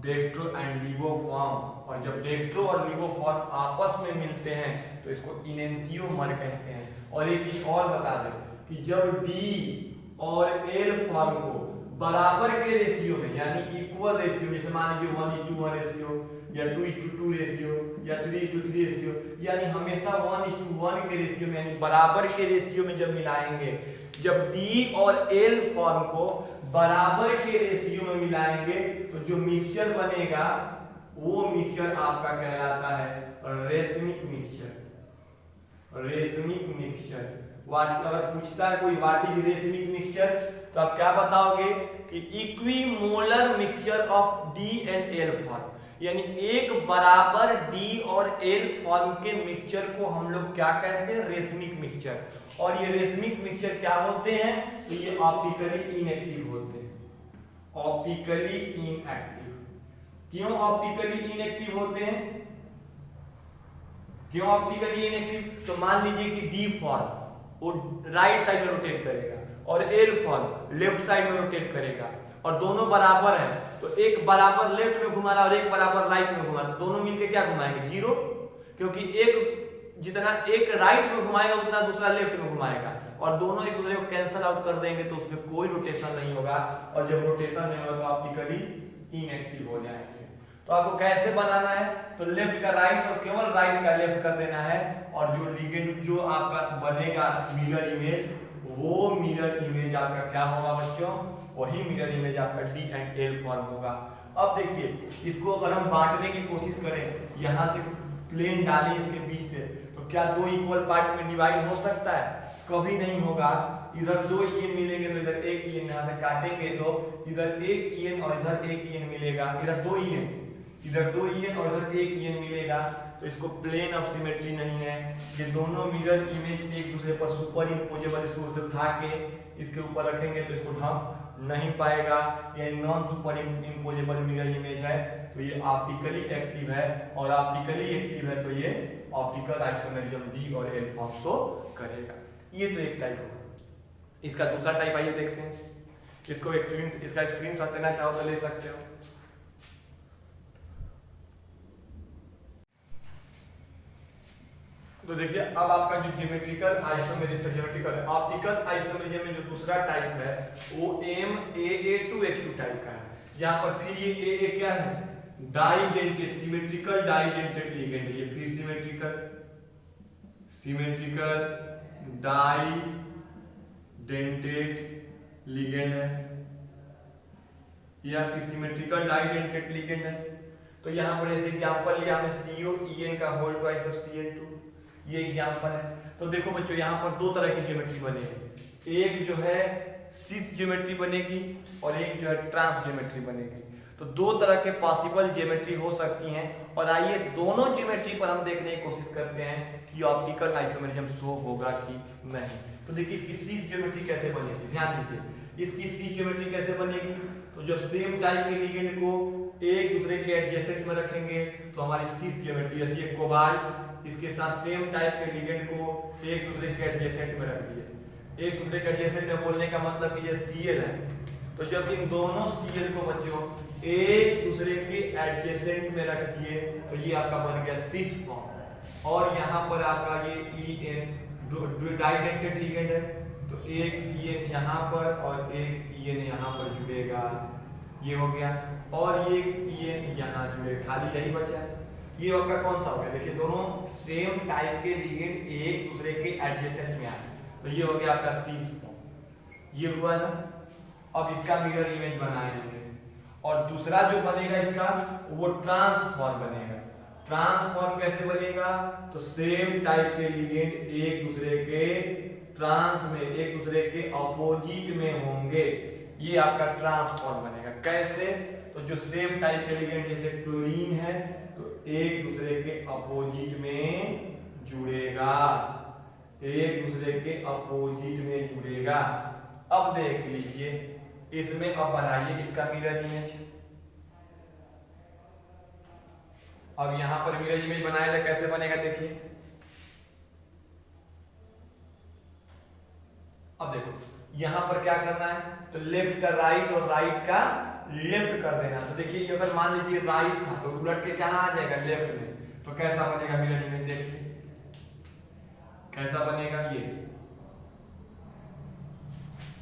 dextro and laevo form. और जब डेक्ट्रो और लिबो फॉर्म आपस में मिलते हैं तो इसको इनेंसियोमर कहते हैं। और एक चीज और बता दें कि जब डी और एल फॉर्म को बराबर के रेशियो में, यानी इक्वल रेशियो, जैसे मान लीजिए 1:1 रेशियो या 2:2 रेशियो या 3:3 रेशियो, यानी हमेशा 1:1 के रेशियो में, यानी बराबर के रेशियो में जब मिलाएंगे, जब डी और एल फॉर्म को बराबर के रेशियो में मिलाएंगे तो जो मिक्सचर बनेगा वो मिक्सचर आपका कहलाता है रेशमिक मिक्सचर। रेशमिक मिक्सचर अगर पूछता है कोई व्हाट इज रेशमिक मिक्सचर, तो आप क्या बताओगे कि equimolar mixture of D and L form, यानी एक बराबर डी और एल फॉर्म के मिक्सचर को हम लोग क्या कहते हैं, रेशमिक मिक्सचर। और ये रेशमिक मिक्सचर क्या होते हैं, तो ये ऑप्टिकली इनएक्टिव होते हैं। ऑप्टिकली इनएक्टिव, क्यों ऑप्टिकली इनएक्टिव होते हैं, क्यों ऑप्टिकली इनएक्टिव, तो मान लीजिए कि डी फॉर्म वो राइट साइड में रोटेट करेगा और एल फॉर्म लेफ्ट साइड में रोटेट करेगा, और दोनों बराबर हैं, तो एक बराबर लेफ्ट में घुमा रहा और एक बराबर राइट में घुमा, तो दोनों मिलके क्या घुमाएंगे, जीरो, क्योंकि एक जितना एक राइट में घुमाएगा उतना दूसरा लेफ्ट में घुमाएगा, और दोनों एक दूसरे को कैंसिल आउट कर देंगे तो उसमें कोई रोटेशन नहीं होगा। और जब रोटेशन नहीं होगा तो ऑप्टिकली इनएक्टिव हो जाएंगे। तो आपको कैसे बनाना है, तो लेफ्ट का राइट और केवल राइट का लेफ्ट कर देना है, और जो लिगेंड जो आपका बनेगा मिरर इमेज, वो मिरर इमेज आपका क्या होगा बच्चों, वही मिरर इमेज आपका डी एंड एल फॉर्म होगा। अब देखिए इसको अगर हम बांटने की कोशिश करें, यहाँ से प्लेन डालें इसके बीच से, तो क्या दो इक्वल पार्ट में डिवाइड हो सकता है, कभी नहीं होगा। इधर 2 ईएन मिलेंगे तो इधर 1 ईएन, यहाँ से काटेंगे तो इधर 1 ईएन और इधर 1 ईएन मिलेगा, इधर 2 ईएन, इधर 2 ईएन और इधर 1 ईएन मिलेगा, तो इसको प्लेन ऑफ सिमेट्री नहीं है। ये दोनों मिरर इमेज एक दूसरे पर सुपर इम्पोजेबल इसको उठा के इसके ऊपर रखेंगे तो इसको ढक नहीं पाएगा, ये non superimposable mirror image है, तो ये ऑप्टिकली एक्टिव है, और ऑप्टिकली एक्टिव है तो ये ऑप्टिकल आइसोमेरिज्म डी और एल फॉर्म शो करेगा। ये तो एक टाइप होगा। इसका दूसरा टाइप आइए देखते हैं, इसको इसका स्क्रीनशॉट लेना चाहो तो ले सकते हो। तो देखिए अब आपका जो geometrical isomerism, geometrical optical isomerism में जो दूसरा टाइप है वो MAA2H2 टाइप का है, जहां पर फिर ये AA क्या है, डाइडेंटेड सिमेट्रिकल डाइडेंटेड लिगेंड है। ये फिर सिमेट्रिकल डाइडेंटेड लिगेंड है, ये आपकी सिमेट्रिकल डाइडेंटेड लिगेंड है। तो यहाँ पर ऐसे एग्जांपल लिया हमने COEN का होल ट्वाइस ऑफ Cl2, ये एग्जांपल है। तो देखो बच्चों यहाँ पर दो तरह की ज्योमेट्री बनेगी, एक जो है सिस ज्योमेट्री बनेगी और एक जो है ट्रांस ज्योमेट्री बनेगी। तो दो तरह के पॉसिबल ज्योमेट्री हो सकती हैं, और आइए दोनों ज्योमेट्री पर हम देखने की कोशिश करते हैं कि ऑप्टिकल आइसोमेरिज्म शो होगा कि नहीं। तो देखिए इसकी सिस ज्योमेट्री कैसे बनेगी, ध्यान दीजिए इसकी सिस ज्योमेट्री कैसे बनेगी। तो जब सेम टाइप के लिगेंड को एक दूसरे के एडजेसेंट में रखेंगे तो हमारी सिस ज्योमेट्री, जैसे ये कोबाल्ट इसके साथ सेम टाइप के लिगेंड को एक दूसरे के एडजेसेंट में रख दिए। एक दूसरे के एडजेसेंट में बोलने का मतलब कि ये Cl है, तो जब इन दोनों Cl को बच्चों एक दूसरे के एडजेसेंट में रख दिए तो ये आपका बन गया सिस फॉर्म। और यहाँ पर आपका ये En डाइडेंटेड लिगेंड है, तो एक En यहाँ पर और एक En यहाँ पर जुड़ेगा, ये हो गया, और ये En यहाँ जुड़ेगा, खाली यही बचा है। ये आपका कौन सा हो गया, देखिए दोनों सेम टाइप के लिगेंड एक दूसरे के एडजेसेंट में आए, तो ये हो गया आपका सिस फॉर्म। ये हुआ ना। अब इसका मिरर इमेज बनाएंगे और दूसरा जो बनेगा इसका वो ट्रांसफॉर्म बनेगा। ट्रांसफॉर्म कैसे बनेगा? तो सेम टाइप के लिगेंड एक दूसरे के ट्रांस में, एक दूसरे के अपोजिट में होंगे, ये आपका ट्रांसफॉर्म बनेगा। कैसे? तो जो सेम टाइप के लिगेंड जैसे क्लोरीन है तो एक दूसरे के अपोजिट में जुड़ेगा, एक दूसरे के अपोजिट में जुड़ेगा। अब देख लीजिए इसमें, अब बनाइए इसका मिरर इमेज। अब यहां पर मिरर इमेज बनाया जाए, कैसे बनेगा देखिए। अब देखो यहां पर क्या करना है, तो लेफ्ट का राइट और राइट का लेफ्ट कर देना। तो देखिए अगर मान लीजिए राइट था तो उलट के कहां आ जाएगा? लेफ्ट में। तो कैसा बनेगा मिरर इमेज देखिए, कैसा बनेगा?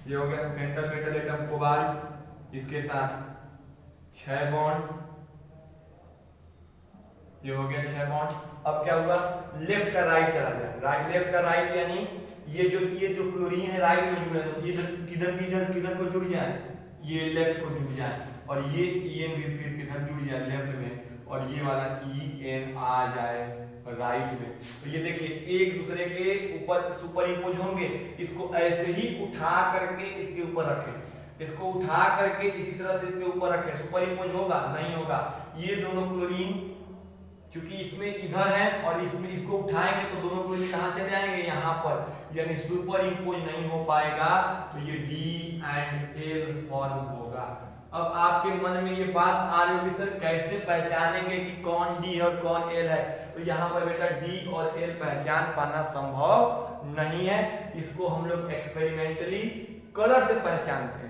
ये हो गया सेंट्रल मेटल एटम कोबाल्ट, इसके साथ 6 बॉन्ड, ये हो गया 6 बॉन्ड। अब क्या हुआ? लेफ्ट का राइट चला जाए, राइट लेफ्ट का राइट, यानी ये जो क्लोरीन है राइट में जुड़ा है, ये किधर किधर किधर को जुड़ जाए? ये लेफ्ट को जुड़ जाए, और ये EN भी फिर किधर जुड़ जाए? लेफ्ट में, और ये वाला EN आ जाए राइट में। तो ये देखिए एक दूसरे के ऊपर सुपर इम्पोज होंगे। इसको ऐसे ही उठा करके इसके ऊपर रखें, इसको उठा करके इसी तरह से इसके ऊपर रखें, सुपर इम्पोज होगा? नहीं होगा। ये दोनों क्लोरीन क्योंकि इसमें इधर है और इसमें इसको उठाएंगे तो दोनों क्लोरीन कहां चले जाएंगे? यहाँ पर, यानी सुपर इम्पोज नहीं हो पाएगा, तो ये D and L फॉर्म होगा। अब आपके मन में ये बात आ रही होगी सर कैसे पहचानेंगे कि कौन D और कौन L है? तो यहाँ पर बेटा D और L पहचान पाना संभव नहीं है। इसको हम लोग एक्सपेरिमेंटली कलर से पहचानते हैं।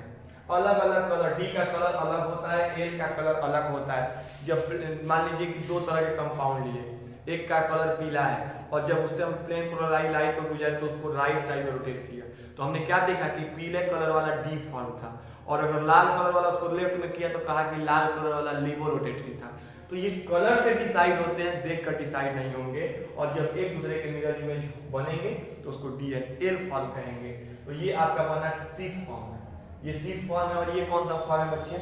अलग अलग कलर, D का कलर अलग होता है, L का कलर अलग होता है। जब मान लीजिए कि 2 तरह के कंपाउंड लिए, एक का कलर पीला है और जब उससे हम प्लेन पोलराइज लाइट को गुजारे तो उसको राइट साइड में रोटेट किया तो हमने क्या देखा कि पीले कलर वाला D फॉर्म था, और अगर लाल कलर वाला उसको लेफ्ट में किया तो कहा कि लाल कलर वाला लिबो रोटेटरी था। तो ये कलर से डिसाइड होते हैं, देख कर डिसाइड नहीं होंगे। और जब एक दूसरे के मिरर इमेज बनेंगे तो उसको D and L फॉर्म कहेंगे। तो ये आपका बना सिस फॉर्म है, ये सिस फॉर्म है। और ये कौन सा फॉर्म है बच्चे?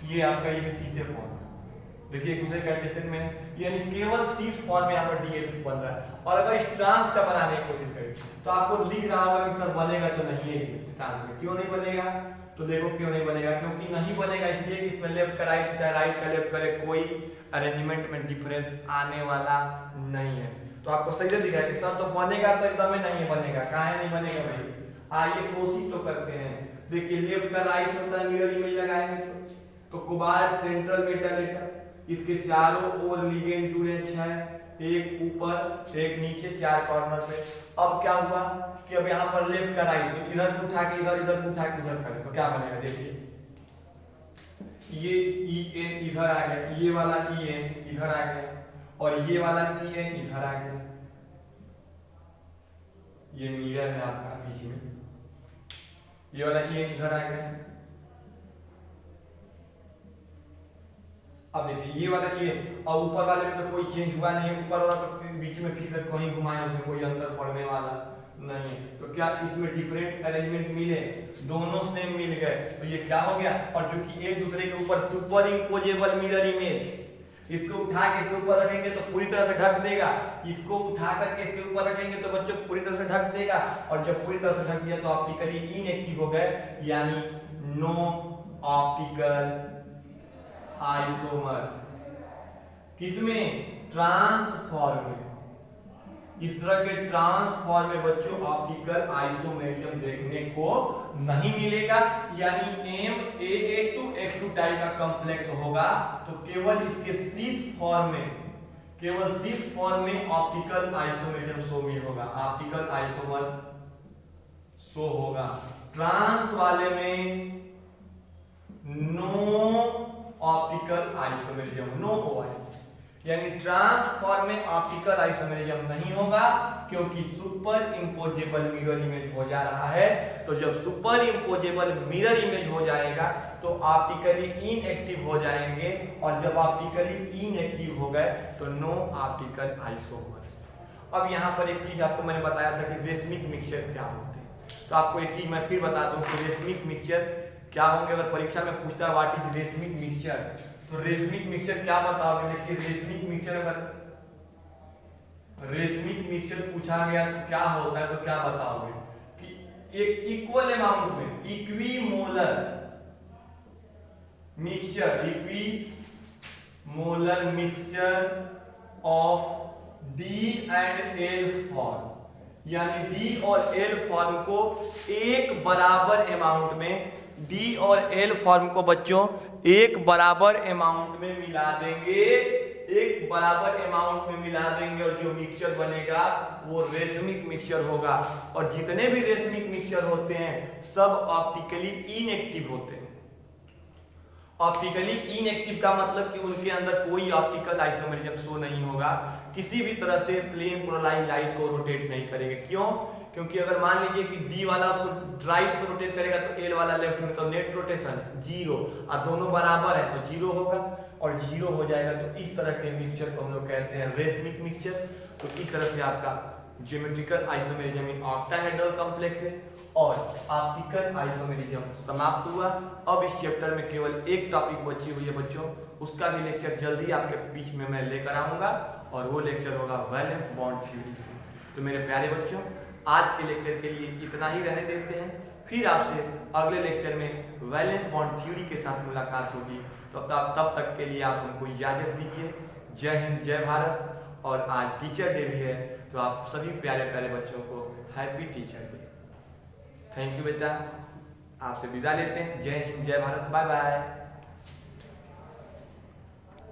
ये आपका ये सीसे फॉर्म है। देखिए एक दूसरे कैल्कुलेशन में, यानी केवल सिस फॉर्म में यहाँ पर DL बन रहा है। और अगर इस ट्रांस का बनाने की कोशिश करें तो आपको लिख रहा होगा कि सर बनेगा तो नहीं है इसमें ट्रांस में। क्यों नहीं बनेगा? तो देखो क्यों नहीं बनेगा, क्योंकि नहीं बनेगा इसलिए कि इसमें लेफ्ट का राइट चाहे राइट का लेफ्ट करे, कोई अरेंजमेंट में डिफरेंस आने वाला नहीं है। तो आपको सही से दिखा है कि सर तो बनेगा तो एकदम नहीं बनेगा। काहे नहीं बनेगा भाई? आइए कोशिश तो करते हैं। देखिए लेफ्ट का राइट होता है, मिरर इमेज लगाएंगे तो कोबाल्ट सेंट्रल मेटल एटम, इसके चारों ओर लिगेंड जुड़े 6, एक ऊपर एक नीचे 4 कॉर्नर पे। अब क्या हुआ कि अब यहाँ पर लेफ्ट का राइट, तो इधर को उठा के इधर, इधर को उठा के उधर करें तो क्या बनेगा? देखिए ये EN इधर आ गया, ये वाला EN इधर आ गया, और ये वाला EN इधर आ गया। ये मिरर है आपका बीच में, ये वाला EN इधर आ गया। अब देखिए ये वाला EN, और ऊपर वाले में तो कोई चेंज हुआ नहीं है। ऊपर वाला तो बीच में फिर से कहीं घुमाया, उसमें कोई अंदर पड़ने वाला नहीं है। तो क्या इसमें डिफरेंट अरेंजमेंट मिले? दोनों सेम मिल गए, तो ये क्या हो गया? और चूंकि एक दूसरे के ऊपर सुपर इम्पोजेबल मिरर इमेज, इसको उठा के इसके ऊपर रखेंगे तो पूरी तरह से ढक देगा, इसको उठा करके इसके ऊपर रखेंगे तो बच्चों पूरी तरह से ढक देगा। और जब पूरी तरह से ढक दिया तो ऑप्टिकली इनएक्टिव हो गए, यानी नो ऑप्टिकल आइसोमर। किसमें? ट्रांसफॉर्म में। इस तरह के ट्रांसफॉर्म में बच्चों ऑप्टिकल आइसोमेरिज्म देखने को नहीं मिलेगा, यानी MAA2X2 टाइप का कॉम्प्लेक्स होगा। तो केवल इसके सिस फॉर्म में, केवल सिस फॉर्म में ऑप्टिकल आइसोमेरिज्म शो होगा, ऑप्टिकल आइसोमर शो होगा। ट्रांस वाले में no optical isomerism, no OI, यानी ट्रांसफॉर्म में ऑप्टिकल आइसोमेरिज्म नहीं होगा क्योंकि सुपर इम्पोजेबल मिरर इमेज हो जा रहा है। तो जब सुपर इम्पोजेबल मिरर इमेज हो जाएगा तो ऑप्टिकली इनएक्टिव हो जाएंगे, और जब ऑप्टिकली इनएक्टिव हो गए तो नो ऑप्टिकल आइसोमर्स। अब यहाँ पर एक चीज आपको मैंने बताया था कि रेशमिक मिक्सचर क्या होते हैं। तो आपको एक चीज मैं फिर बता दूं कि रेशमिक मिक्सचर क्या होंगे। अगर परीक्षा में पूछता है व्हाट इज रेशमिक मिक्सचर, तो रेशमिक मिक्सचर क्या बताओगे? देखिए रेशमिक मिक्सचर, अगर रेशमिक मिक्सचर पूछा गया तो क्या होता है, तो क्या बताओगे कि एक इक्वल अमाउंट में equimolar mixture of D and L form, यानी डी और एल फॉर्म को एक बराबर अमाउंट में, डी और एल फॉर्म को बच्चों एक बराबर अमाउंट में मिला देंगे, एक बराबर अमाउंट में मिला देंगे और जो मिक्सचर बनेगा वो रेशमिक मिक्सचर होगा। और जितने भी रेशमिक मिक्सचर होते हैं सब ऑप्टिकली इनएक्टिव होते हैं। ऑप्टिकली इनएक्टिव का मतलब कि उनके अंदर कोई ऑप्टिकल आइसोमेरिज्म शो नहीं होगा, किसी भी तरह से प्लेन पोलराइज्ड लाइट को रोटेट नहीं करेंगे। क्यों? क्योंकि अगर मान लीजिए कि डी वाला उसको राइट में रोटेट करेगा तो एल वाला लेफ्ट में, तो नेट रोटेशन जीरो, और दोनों बराबर है तो जीरो होगा, और जीरो हो जाएगा तो इस तरह के मिक्सचर को हम लोग कहते हैं रेशमिक मिक्सचर। तो इस तरह से आपका geometrical isomerism in octahedral complex है और ऑप्टिकल आइसोमेरिज्म समाप्त हुआ। अब इस चैप्टर में केवल एक टॉपिक बची हुई है बच्चों, उसका भी लेक्चर जल्दी आपके बीच में मैं लेकर आऊंगा और वो लेक्चर होगा वैलेंस बॉन्ड थ्योरी से। तो मेरे प्यारे बच्चों, आज के लेक्चर के लिए इतना ही रहने देते हैं, फिर आपसे अगले लेक्चर में वैलेंस बॉन्ड थ्योरी के साथ मुलाकात होगी। तो तब तक के लिए आप हमको इजाजत दीजिए। जय हिंद, जय भारत। और आज टीचर डे भी है, तो आप सभी प्यारे प्यारे बच्चों को happy teacher day. Thank you बेटा, आपसे विदा लेते हैं। जय हिंद, जय भारत, बाय बाय।